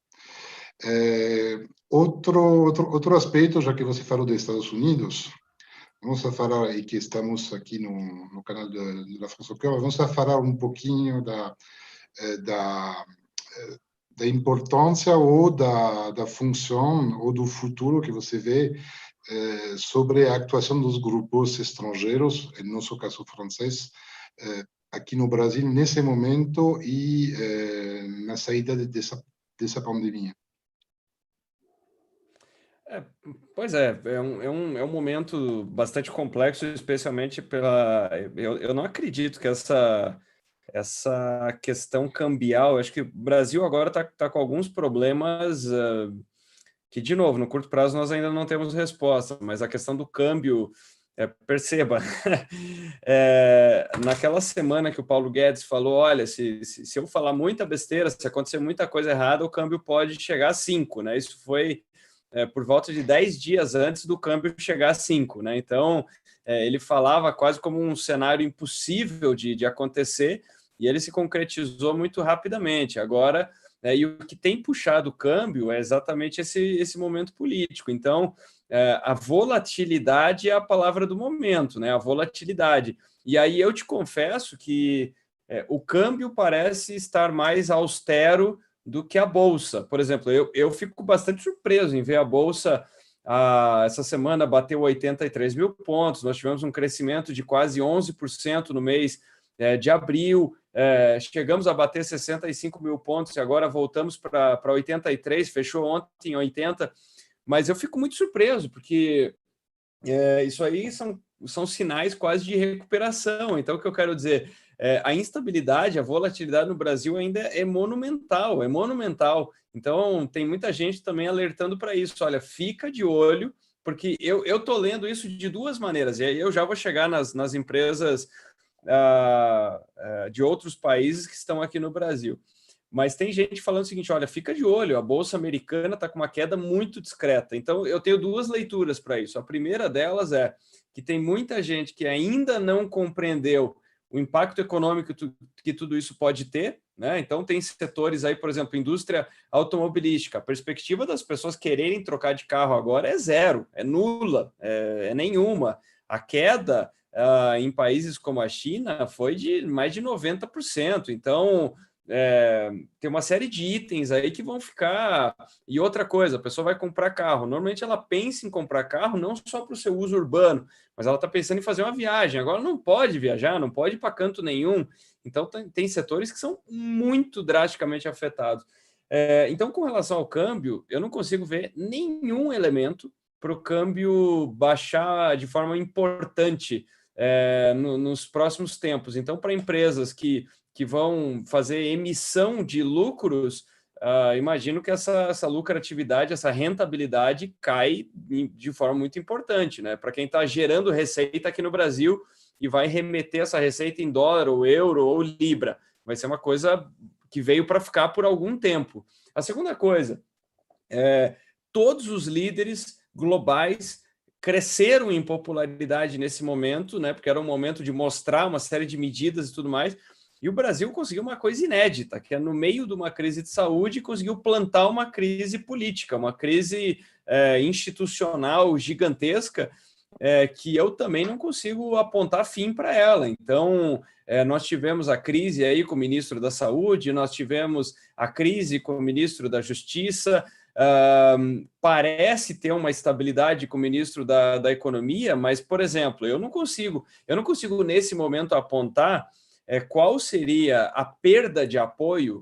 Outro aspecto, já que você falou dos Estados Unidos, vamos a falar, e que estamos aqui no canal da France au Cœur, vamos a falar um pouquinho da importância ou da função ou do futuro que você vê sobre a atuação dos grupos estrangeiros, no nosso caso francês, aqui no Brasil, nesse momento e na saída dessa pandemia. Pois é um momento bastante complexo, especialmente pela. Eu não acredito que essa questão cambial. Acho que o Brasil agora está com alguns problemas que, de novo, no curto prazo nós ainda não temos resposta, mas a questão do câmbio, perceba, naquela semana que o Paulo Guedes falou, olha, se eu falar muita besteira, se acontecer muita coisa errada, o câmbio pode chegar a 5, né? Isso foi por volta de 10 dias antes do câmbio chegar a 5, né? Então, ele falava quase como um cenário impossível de acontecer, e ele se concretizou muito rapidamente. Agora, e o que tem puxado o câmbio é exatamente esse momento político. Então, a volatilidade é a palavra do momento, né? A volatilidade. E aí eu te confesso que o câmbio parece estar mais austero do que a Bolsa. Por exemplo, eu fico bastante surpreso em ver a Bolsa. Essa semana bateu 83 mil pontos, nós tivemos um crescimento de quase 11% no mês de abril, chegamos a bater 65 mil pontos e agora voltamos para 83, fechou ontem em 80, mas eu fico muito surpreso, porque isso aí são sinais quase de recuperação. Então, o que eu quero dizer, a instabilidade, a volatilidade no Brasil ainda é monumental, Então, tem muita gente também alertando para isso. Olha, fica de olho, porque eu estou lendo isso de duas maneiras, e aí eu já vou chegar nas empresas de outros países que estão aqui no Brasil. Mas tem gente falando o seguinte, olha, fica de olho, a Bolsa Americana está com uma queda muito discreta. Então, eu tenho duas leituras para isso. A primeira delas é que tem muita gente que ainda não compreendeu o impacto econômico que tudo isso pode ter, né? Então, tem setores aí, por exemplo, indústria automobilística. A perspectiva das pessoas quererem trocar de carro agora é zero, é nula, é nenhuma. A queda em países como a China foi de mais de 90%. Então, tem uma série de itens aí que vão ficar... E outra coisa, a pessoa vai comprar carro. Normalmente ela pensa em comprar carro não só para o seu uso urbano, mas ela está pensando em fazer uma viagem. Agora não pode viajar, não pode ir para canto nenhum. Então tem setores que são muito drasticamente afetados. Então, com relação ao câmbio, eu não consigo ver nenhum elemento para o câmbio baixar de forma importante nos próximos tempos. Então, para empresas que vão fazer emissão de lucros, imagino que essa lucratividade, essa rentabilidade cai de forma muito importante, né? Para quem está gerando receita aqui no Brasil e vai remeter essa receita em dólar, ou euro, ou libra. Vai ser uma coisa que veio para ficar por algum tempo. A segunda coisa, todos os líderes globais cresceram em popularidade nesse momento, né? Porque era um momento de mostrar uma série de medidas e tudo mais. E o Brasil conseguiu uma coisa inédita, que é no meio de uma crise de saúde, conseguiu plantar uma crise política, uma crise institucional gigantesca, que eu também não consigo apontar fim para ela. Então, nós tivemos a crise aí com o ministro da Saúde, nós tivemos a crise com o ministro da Justiça, parece ter uma estabilidade com o ministro da Economia, mas, por exemplo, eu não consigo nesse momento apontar qual seria a perda de apoio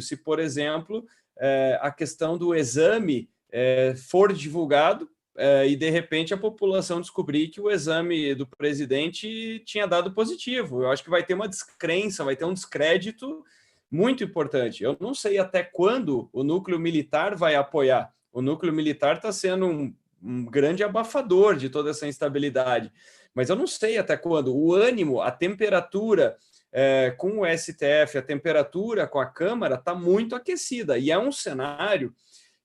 se, por exemplo, a questão do exame for divulgado e, de repente, a população descobrir que o exame do presidente tinha dado positivo. Eu acho que vai ter uma descrença, vai ter um descrédito muito importante. Eu não sei até quando o núcleo militar vai apoiar. O núcleo militar está sendo um grande abafador de toda essa instabilidade. Mas eu não sei até quando. O ânimo, a temperatura com o STF, a temperatura com a Câmara está muito aquecida. E é um cenário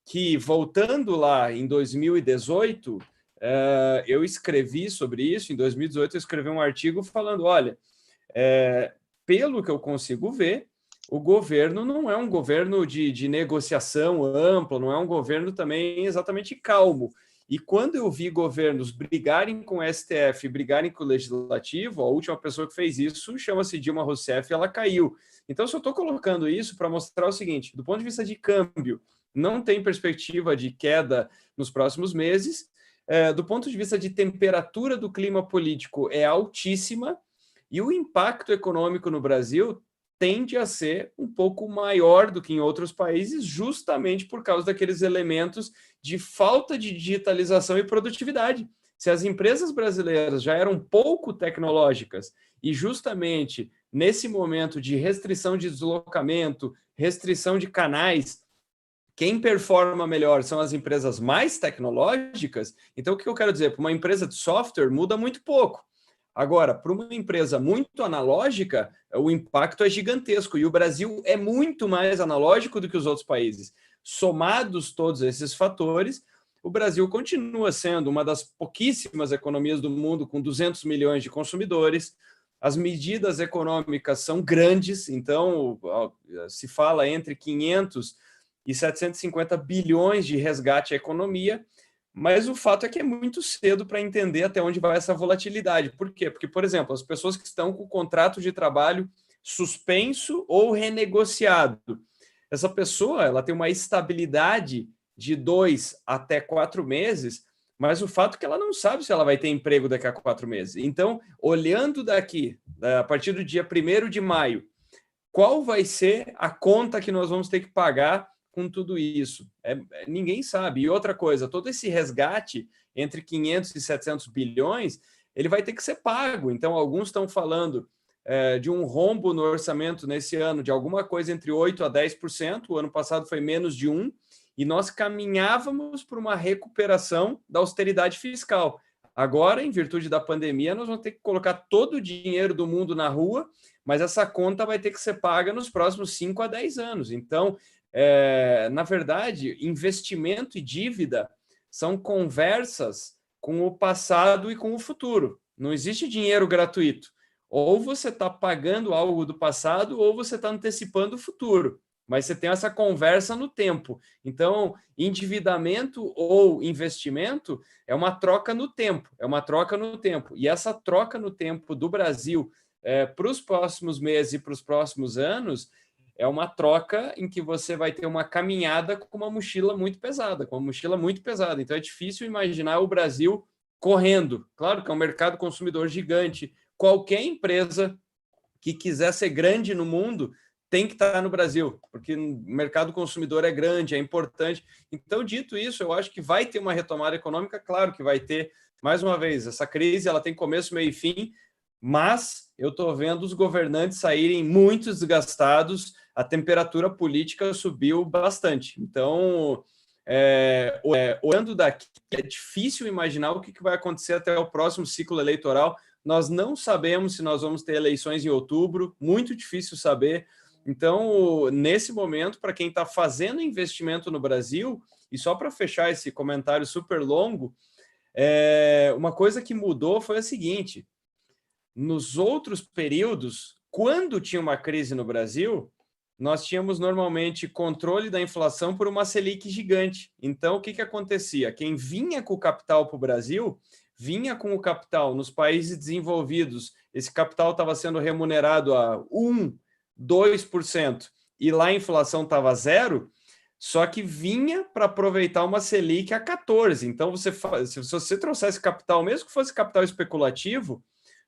que, voltando lá em 2018, eu escrevi sobre isso. Em 2018, eu escrevi um artigo falando, olha, pelo que eu consigo ver, o governo não é um governo de negociação ampla, não é um governo também exatamente calmo. E quando eu vi governos brigarem com o STF, brigarem com o Legislativo, a última pessoa que fez isso chama-se Dilma Rousseff e ela caiu. Então, eu só estou colocando isso para mostrar o seguinte, do ponto de vista de câmbio, não tem perspectiva de queda nos próximos meses. Do ponto de vista de temperatura do clima político, é altíssima, e o impacto econômico no Brasil tende a ser um pouco maior do que em outros países, justamente por causa daqueles elementos de falta de digitalização e produtividade. Se as empresas brasileiras já eram pouco tecnológicas e justamente nesse momento de restrição de deslocamento, restrição de canais, quem performa melhor são as empresas mais tecnológicas. Então, o que eu quero dizer? Para uma empresa de software, muda muito pouco. Agora, para uma empresa muito analógica, o impacto é gigantesco. E o Brasil é muito mais analógico do que os outros países. Somados todos esses fatores, o Brasil continua sendo uma das pouquíssimas economias do mundo com 200 milhões de consumidores. As medidas econômicas são grandes, então se fala entre 500 e 750 bilhões de resgate à economia, mas o fato é que é muito cedo para entender até onde vai essa volatilidade. Por quê? Porque, por exemplo, as pessoas que estão com o contrato de trabalho suspenso ou renegociado, essa pessoa ela tem uma estabilidade de 2 até 4 meses, mas o fato é que ela não sabe se ela vai ter emprego daqui a 4 meses. Então, olhando daqui, a partir do dia 1º de maio, qual vai ser a conta que nós vamos ter que pagar com tudo isso? Ninguém sabe. E outra coisa, todo esse resgate entre 500 e 700 bilhões, ele vai ter que ser pago. Então, alguns estão falando de um rombo no orçamento nesse ano, de alguma coisa entre 8% a 10%. O ano passado foi menos de 1%, e nós caminhávamos para uma recuperação da austeridade fiscal. Agora, em virtude da pandemia, nós vamos ter que colocar todo o dinheiro do mundo na rua, mas essa conta vai ter que ser paga nos próximos 5 a 10 anos. Então, na verdade, investimento e dívida são conversas com o passado e com o futuro. Não existe dinheiro gratuito. Ou você está pagando algo do passado, ou você está antecipando o futuro. Mas você tem essa conversa no tempo. Então, endividamento ou investimento é uma troca no tempo. E essa troca no tempo do Brasil para os próximos meses e para os próximos anos, é uma troca em que você vai ter uma caminhada com uma mochila muito pesada, com uma mochila muito pesada. Então é difícil imaginar o Brasil correndo. Claro que é um mercado consumidor gigante. Qualquer empresa que quiser ser grande no mundo tem que estar no Brasil, porque o mercado consumidor é grande, é importante. Então, dito isso, eu acho que vai ter uma retomada econômica, claro que vai ter. Mais uma vez, essa crise ela tem começo, meio e fim, mas eu estou vendo os governantes saírem muito desgastados, a temperatura política subiu bastante. Então, olhando daqui, é difícil imaginar o que vai acontecer até o próximo ciclo eleitoral. Nós não sabemos se nós vamos ter eleições em outubro, muito difícil saber. Então, nesse momento, para quem está fazendo investimento no Brasil, e só para fechar esse comentário super longo, uma coisa que mudou foi a seguinte: nos outros períodos, quando tinha uma crise no Brasil, nós tínhamos normalmente controle da inflação por uma Selic gigante. Então, o que acontecia? Quem vinha com o capital para o Brasil, vinha com o capital nos países desenvolvidos, esse capital estava sendo remunerado a 1, 2%, e lá a inflação estava zero, só que vinha para aproveitar uma Selic a 14%. Então, se você trouxesse capital, mesmo que fosse capital especulativo,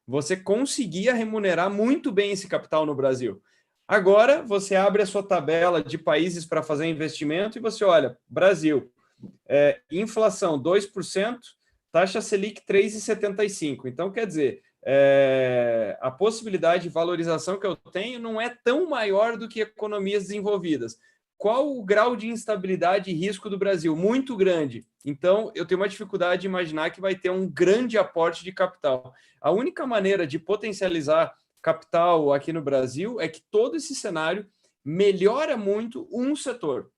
você conseguia remunerar muito bem esse capital no Brasil. Agora, você abre a sua tabela de países para fazer investimento e você olha, Brasil, inflação 2%, taxa Selic 3,75%. Então, quer dizer, a possibilidade de valorização que eu tenho não é tão maior do que economias desenvolvidas. Qual o grau de instabilidade e risco do Brasil? Muito grande. Então, eu tenho uma dificuldade de imaginar que vai ter um grande aporte de capital. A única maneira de potencializar capital aqui no Brasil é que todo esse cenário melhora muito um setor,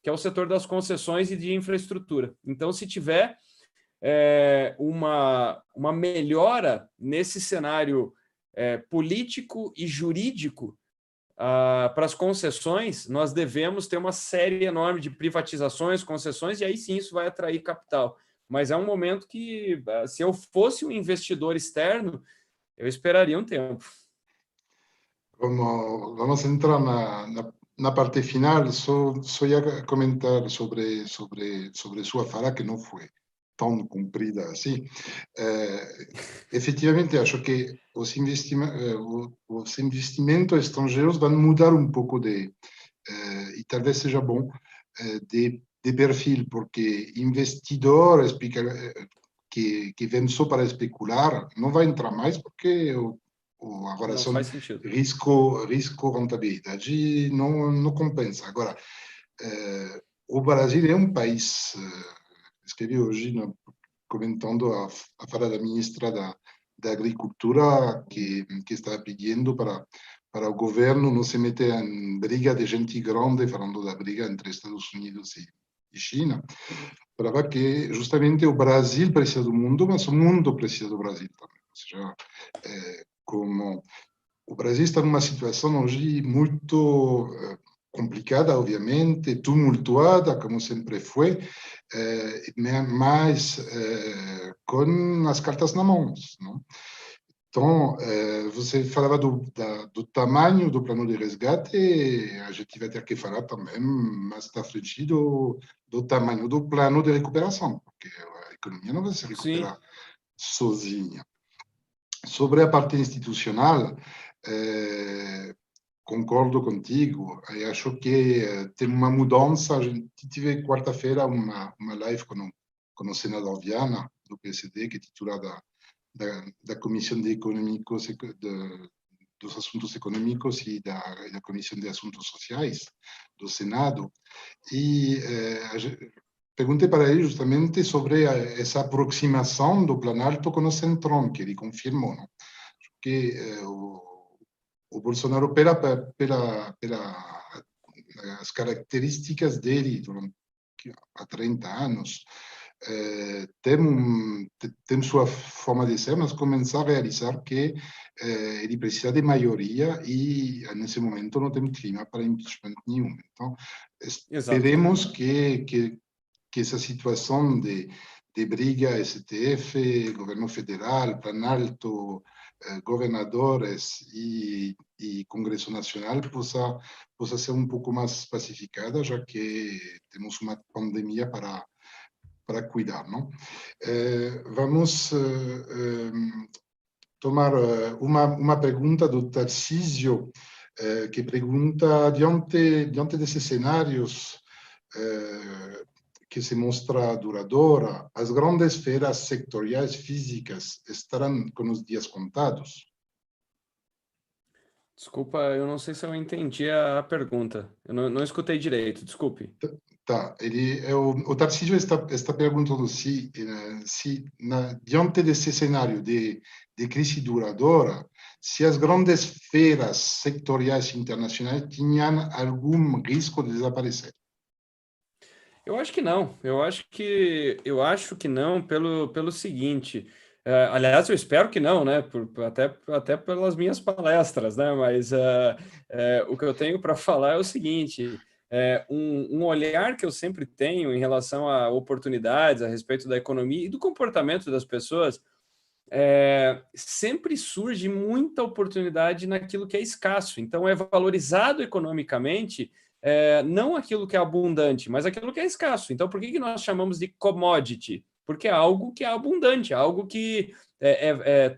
que é o setor das concessões e de infraestrutura. Então, se tiver uma melhora nesse cenário político e jurídico, para as concessões, nós devemos ter uma série enorme de privatizações, concessões, e aí sim isso vai atrair capital. Mas é um momento que, se eu fosse um investidor externo, eu esperaria um tempo. Como vamos a entrar na parte final, só ia comentar sobre sua fala, que não foi tão comprida assim. Efetivamente, acho que os investimentos estrangeiros vão mudar um pouco e talvez seja bom, de perfil, porque investidor que vem só para especular não vai entrar mais, porque agora Não são faz sentido. risco rentabilidade não compensa. Agora, o Brasil é um país, escrevi hoje comentando a fala da ministra da Agricultura, que está pedindo para o governo não se meter em briga de gente grande, falando da briga entre Estados Unidos e China, para que justamente o Brasil precisa do mundo, mas o mundo precisa do Brasil também. Ou seja, como o Brasil está numa situação hoje muito complicada, obviamente, tumultuada, como sempre foi, mas com as cartas na mão, não? Então, você falava do tamanho do plano de resgate, a gente vai ter que falar também mais à frente do tamanho do plano de recuperação, porque a economia não vai se recuperar sozinha. Sobre a parte institucional, concordo contigo. Eu acho que tem uma mudança. A gente tive quarta-feira uma live com o senador Viana, do PSD, que é titular da Comissão dos Assuntos Econômicos e da Comissão de Assuntos Sociais do Senado. E perguntei para ele justamente sobre essa aproximação do Planalto com o Centrão, que ele confirmou, não? Que o Bolsonaro, pelas características dele há 30 anos, tem sua forma de ser, mas começar a realizar que ele precisa de maioria e, nesse momento, não tem clima para impeachment nenhum. Então, esperemos que essa situação de briga STF, governo federal, Planalto, governadores e Congresso Nacional possa ser um pouco mais pacificada, já que temos uma pandemia para cuidar, não? Vamos tomar uma pergunta do Tarcísio, que pergunta, diante desses cenários que se mostra duradoura, as grandes feiras sectoriais físicas estarão com os dias contados? Desculpa, eu não sei se eu entendi a pergunta. Eu não escutei direito, desculpe. Tá, o Tarcísio está perguntando se diante desse cenário de crise duradoura, se as grandes feiras sectoriais internacionais tinham algum risco de desaparecer. Eu acho que não. Eu acho que não pelo seguinte. Aliás, eu espero que não, né? Até pelas minhas palestras, né? Mas o que eu tenho para falar é o seguinte: um olhar que eu sempre tenho em relação a oportunidades, a respeito da economia e do comportamento das pessoas, sempre surge muita oportunidade naquilo que é escasso. Então, é valorizado economicamente não aquilo que é abundante, mas aquilo que é escasso. Então, por que nós chamamos de commodity? Porque é algo que é abundante, algo que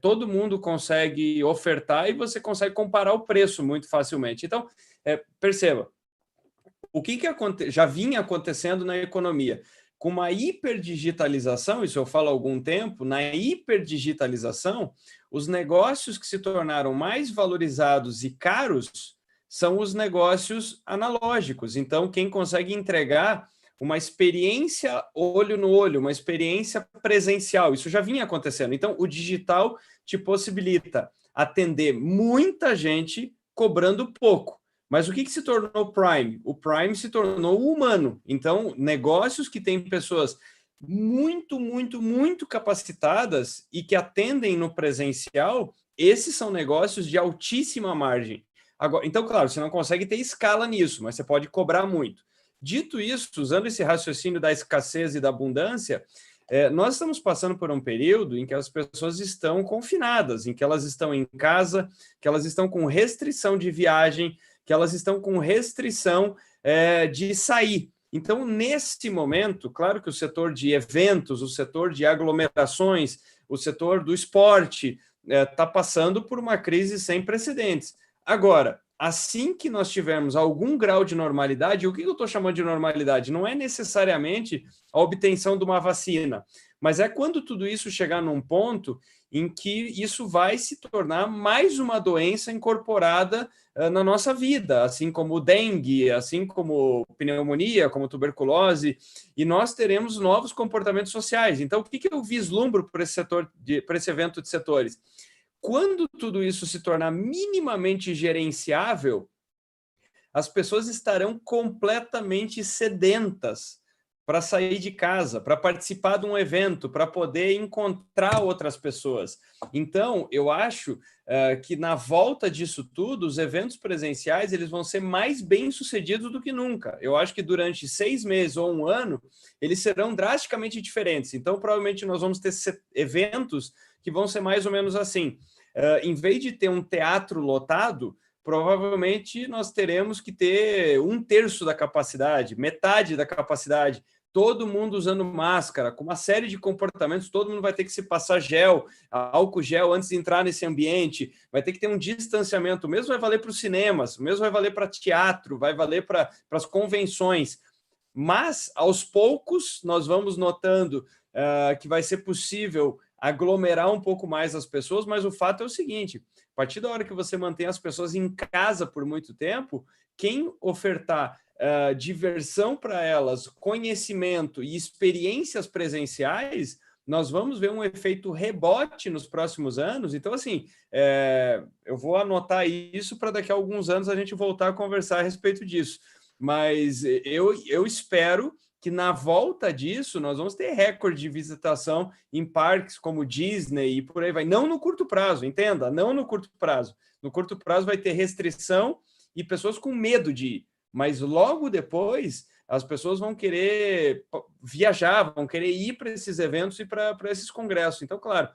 todo mundo consegue ofertar e você consegue comparar o preço muito facilmente. Então, perceba, o que já vinha acontecendo na economia? Com uma hiperdigitalização, isso eu falo há algum tempo, na hiperdigitalização, os negócios que se tornaram mais valorizados e caros são os negócios analógicos. Então, quem consegue entregar uma experiência olho no olho, uma experiência presencial, isso já vinha acontecendo. Então, o digital te possibilita atender muita gente cobrando pouco. Mas o que se tornou o Prime? O Prime se tornou o humano. Então, negócios que têm pessoas muito, muito, muito capacitadas e que atendem no presencial, esses são negócios de altíssima margem. Agora, então, claro, você não consegue ter escala nisso, mas você pode cobrar muito. Dito isso, usando esse raciocínio da escassez e da abundância, nós estamos passando por um período em que as pessoas estão confinadas, em que elas estão em casa, que elas estão com restrição de viagem, que elas estão com restrição de sair. Então, nesse momento, claro que o setor de eventos, o setor de aglomerações, o setor do esporte está passando por uma crise sem precedentes. Agora, assim que nós tivermos algum grau de normalidade, o que eu estou chamando de normalidade? Não é necessariamente a obtenção de uma vacina, mas é quando tudo isso chegar num ponto em que isso vai se tornar mais uma doença incorporada na nossa vida, assim como o dengue, assim como pneumonia, como tuberculose, e nós teremos novos comportamentos sociais. Então, o que eu vislumbro para esse evento de setores? Quando tudo isso se tornar minimamente gerenciável, as pessoas estarão completamente sedentas para sair de casa, para participar de um evento, para poder encontrar outras pessoas. Então, eu acho que na volta disso tudo, os eventos presenciais eles vão ser mais bem-sucedidos do que nunca. Eu acho que durante 6 meses ou um ano, eles serão drasticamente diferentes. Então, provavelmente, nós vamos ter eventos que vão ser mais ou menos assim. Em vez de ter um teatro lotado, provavelmente nós teremos que ter 1/3 da capacidade, metade da capacidade, todo mundo usando máscara, com uma série de comportamentos, todo mundo vai ter que se passar álcool gel antes de entrar nesse ambiente, vai ter que ter um distanciamento, o mesmo vai valer para os cinemas, o mesmo vai valer para teatro, vai valer para as convenções, mas aos poucos nós vamos notando que vai ser possível aglomerar um pouco mais as pessoas, mas o fato é o seguinte, a partir da hora que você mantém as pessoas em casa por muito tempo, quem ofertar diversão para elas, conhecimento e experiências presenciais, nós vamos ver um efeito rebote nos próximos anos. Então, assim, eu vou anotar isso para daqui a alguns anos a gente voltar a conversar a respeito disso. Mas eu espero que na volta disso nós vamos ter recorde de visitação em parques como Disney e por aí vai. Não no curto prazo, entenda, não no curto prazo. No curto prazo vai ter restrição e pessoas com medo de ir. Mas logo depois as pessoas vão querer viajar, vão querer ir para esses eventos e para esses congressos. Então, claro,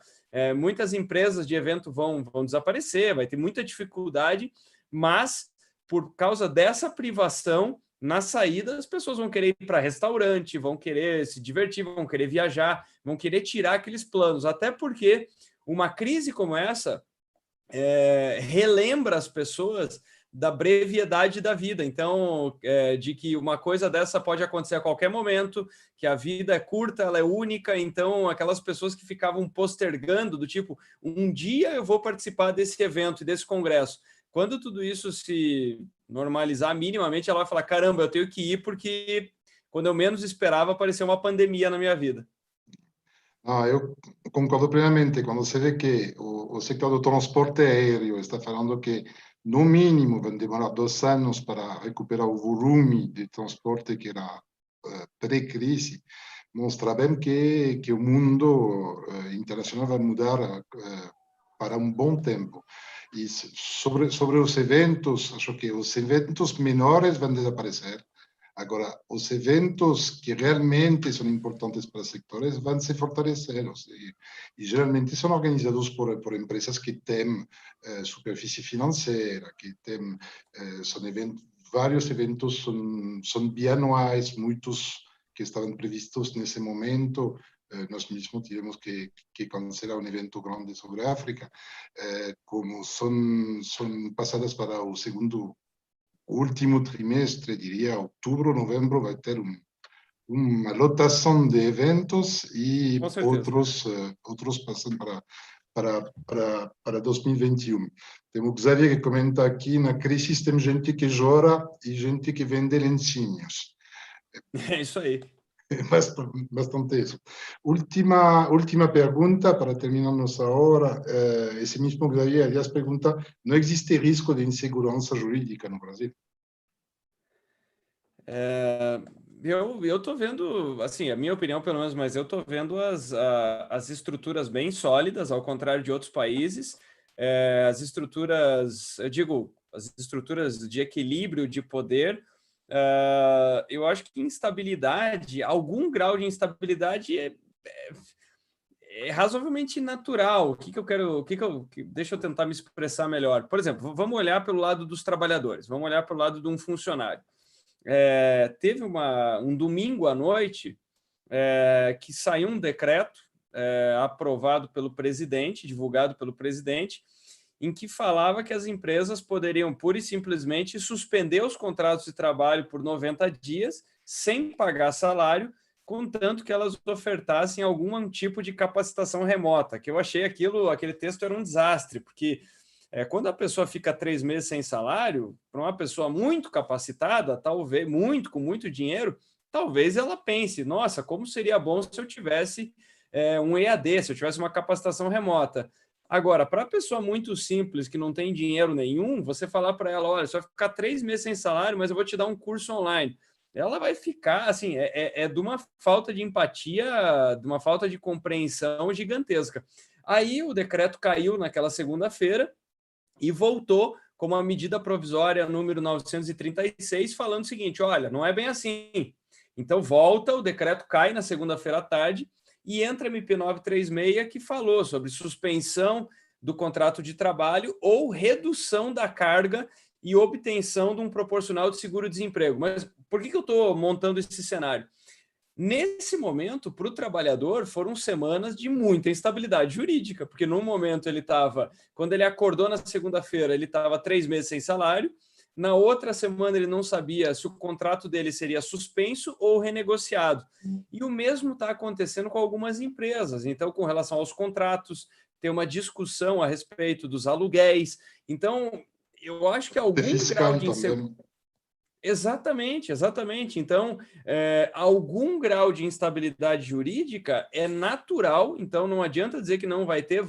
muitas empresas de evento vão desaparecer, vai ter muita dificuldade, mas por causa dessa privação, na saída, as pessoas vão querer ir para restaurante, vão querer se divertir, vão querer viajar, vão querer tirar aqueles planos, até porque uma crise como essa relembra as pessoas da brevidade da vida. Então, de que uma coisa dessa pode acontecer a qualquer momento, que a vida é curta, ela é única. Então, aquelas pessoas que ficavam postergando, do tipo, um dia eu vou participar desse evento e desse congresso. Quando tudo isso se normalizar minimamente, ela vai falar, caramba, eu tenho que ir porque quando eu menos esperava apareceu uma pandemia na minha vida. Ah, eu concordo plenamente. Quando se vê que o setor do transporte aéreo está falando que, no mínimo, vai demorar 2 anos para recuperar o volume de transporte que era pré-crise, mostra bem que o mundo internacional vai mudar para um bom tempo. E sobre os eventos, acho que os eventos menores vão desaparecer. Agora, os eventos que realmente são importantes para os sectores vão se fortalecer. E geralmente são organizados por empresas que têm superfície financeira, que têm vários eventos são bianuais, muitos que estavam previstos nesse momento. Nós mesmos tivemos que cancelar um evento grande sobre a África, como são passadas para o último trimestre, diria outubro, novembro, vai ter uma lotação de eventos e outros passam para 2021. Temos o Xavier que comenta aqui, na crise tem gente que chora e gente que vende lencinhas. É isso aí. Bastante isso. Última pergunta para terminar nossa hora. Esse mesmo Xavier, aliás, pergunta: não existe risco de insegurança jurídica no Brasil? Eu estou vendo, assim, a minha opinião pelo menos, mas eu estou vendo as estruturas bem sólidas, ao contrário de outros países. As estruturas, eu digo, as estruturas de equilíbrio de poder. Eu acho que instabilidade, algum grau de instabilidade é razoavelmente natural. O que eu quero, deixa eu tentar me expressar melhor. Por exemplo, vamos olhar pelo lado dos trabalhadores, vamos olhar pelo lado de um funcionário. Teve um domingo à noite que saiu um decreto aprovado pelo presidente, divulgado pelo presidente, em que falava que as empresas poderiam pura e simplesmente suspender os contratos de trabalho por 90 dias, sem pagar salário, contanto que elas ofertassem algum tipo de capacitação remota, que eu achei aquele texto era um desastre, porque quando a pessoa fica 3 meses sem salário, para uma pessoa muito capacitada, talvez, com muito dinheiro, talvez ela pense, nossa, como seria bom se eu tivesse um EAD, se eu tivesse uma capacitação remota. Agora, para a pessoa muito simples, que não tem dinheiro nenhum, você falar para ela, olha, você vai ficar 3 meses sem salário, mas eu vou te dar um curso online. Ela vai ficar, assim, de uma falta de empatia, de uma falta de compreensão gigantesca. Aí o decreto caiu naquela segunda-feira e voltou com uma medida provisória número 936, falando o seguinte, olha, não é bem assim. Então volta, o decreto cai na segunda-feira à tarde, e entra a MP 936, que falou sobre suspensão do contrato de trabalho ou redução da carga e obtenção de um proporcional de seguro-desemprego. Mas por que eu estou montando esse cenário? Nesse momento, para o trabalhador, foram semanas de muita instabilidade jurídica, porque no momento quando ele acordou na segunda-feira, ele estava 3 meses sem salário, na outra semana ele não sabia se o contrato dele seria suspenso ou renegociado. E o mesmo está acontecendo com algumas empresas. Então, com relação aos contratos, tem uma discussão a respeito dos aluguéis. Então, eu acho que algum grau de insegurança... Exatamente. Então, algum grau de instabilidade jurídica é natural, então não adianta dizer que não vai ter,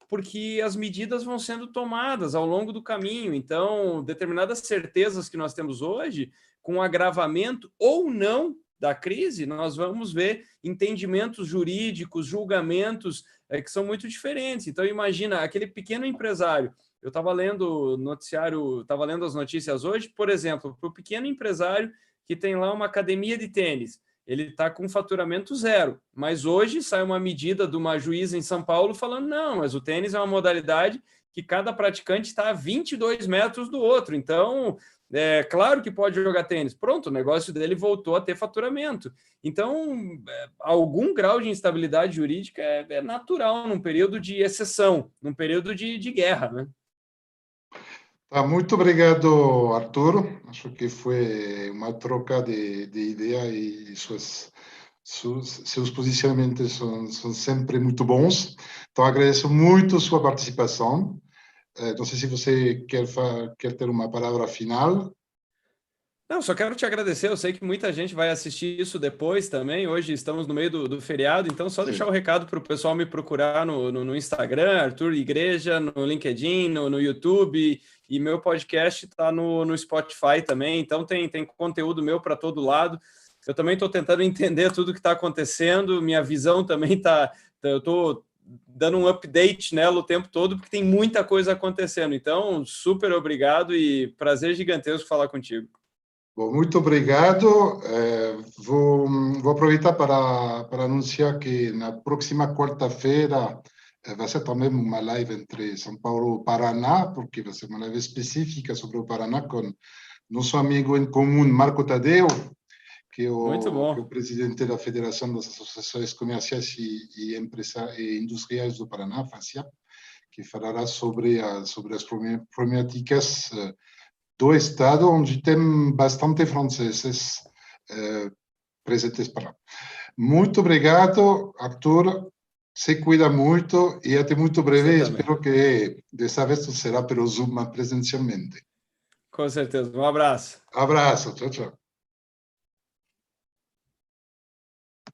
porque as medidas vão sendo tomadas ao longo do caminho. Então, determinadas certezas que nós temos hoje, com agravamento ou não da crise, nós vamos ver entendimentos jurídicos, julgamentos que são muito diferentes. Então, imagina aquele pequeno empresário. Eu estava lendo o noticiário, estava lendo as notícias hoje, por exemplo, para o pequeno empresário que tem lá uma academia de tênis. Ele está com faturamento zero, mas hoje sai uma medida de uma juíza em São Paulo falando, não, mas o tênis é uma modalidade que cada praticante está a 22 metros do outro, então é claro que pode jogar tênis. Pronto, o negócio dele voltou a ter faturamento. Então, algum grau de instabilidade jurídica é natural num período de exceção, num período de guerra, né? Tá, muito obrigado, Arthur. Acho que foi uma troca de ideia e seus posicionamentos são sempre muito bons. Então, agradeço muito sua participação. Não sei se você quer ter uma palavra final. Não, só quero te agradecer. Eu sei que muita gente vai assistir isso depois também. Hoje estamos no meio do feriado, então só deixar o recado para o pessoal me procurar no Instagram, Arthur Igreja, no LinkedIn, no YouTube, e meu podcast está no Spotify também. Então tem conteúdo meu para todo lado. Eu também estou tentando entender tudo que está acontecendo. Minha visão também está. Eu estou dando um update nela o tempo todo, porque tem muita coisa acontecendo. Então, super obrigado e prazer gigantesco falar contigo. Bom, muito obrigado. Vou aproveitar para anunciar que na próxima quarta-feira vai ser também uma live entre São Paulo e Paraná, porque vai ser uma live específica sobre o Paraná com nosso amigo em comum, Marco Tadeu, que é o presidente da Federação das Associações Comerciais e Industriais do Paraná, FACIA, que falará sobre as problemáticas do Estado, onde tem bastante franceses presentes para lá. Muito obrigado, Arthur. Se cuida muito e até muito breve. Espero que dessa vez será pelo Zoom presencialmente. Com certeza. Um abraço. Abraço. Tchau, tchau.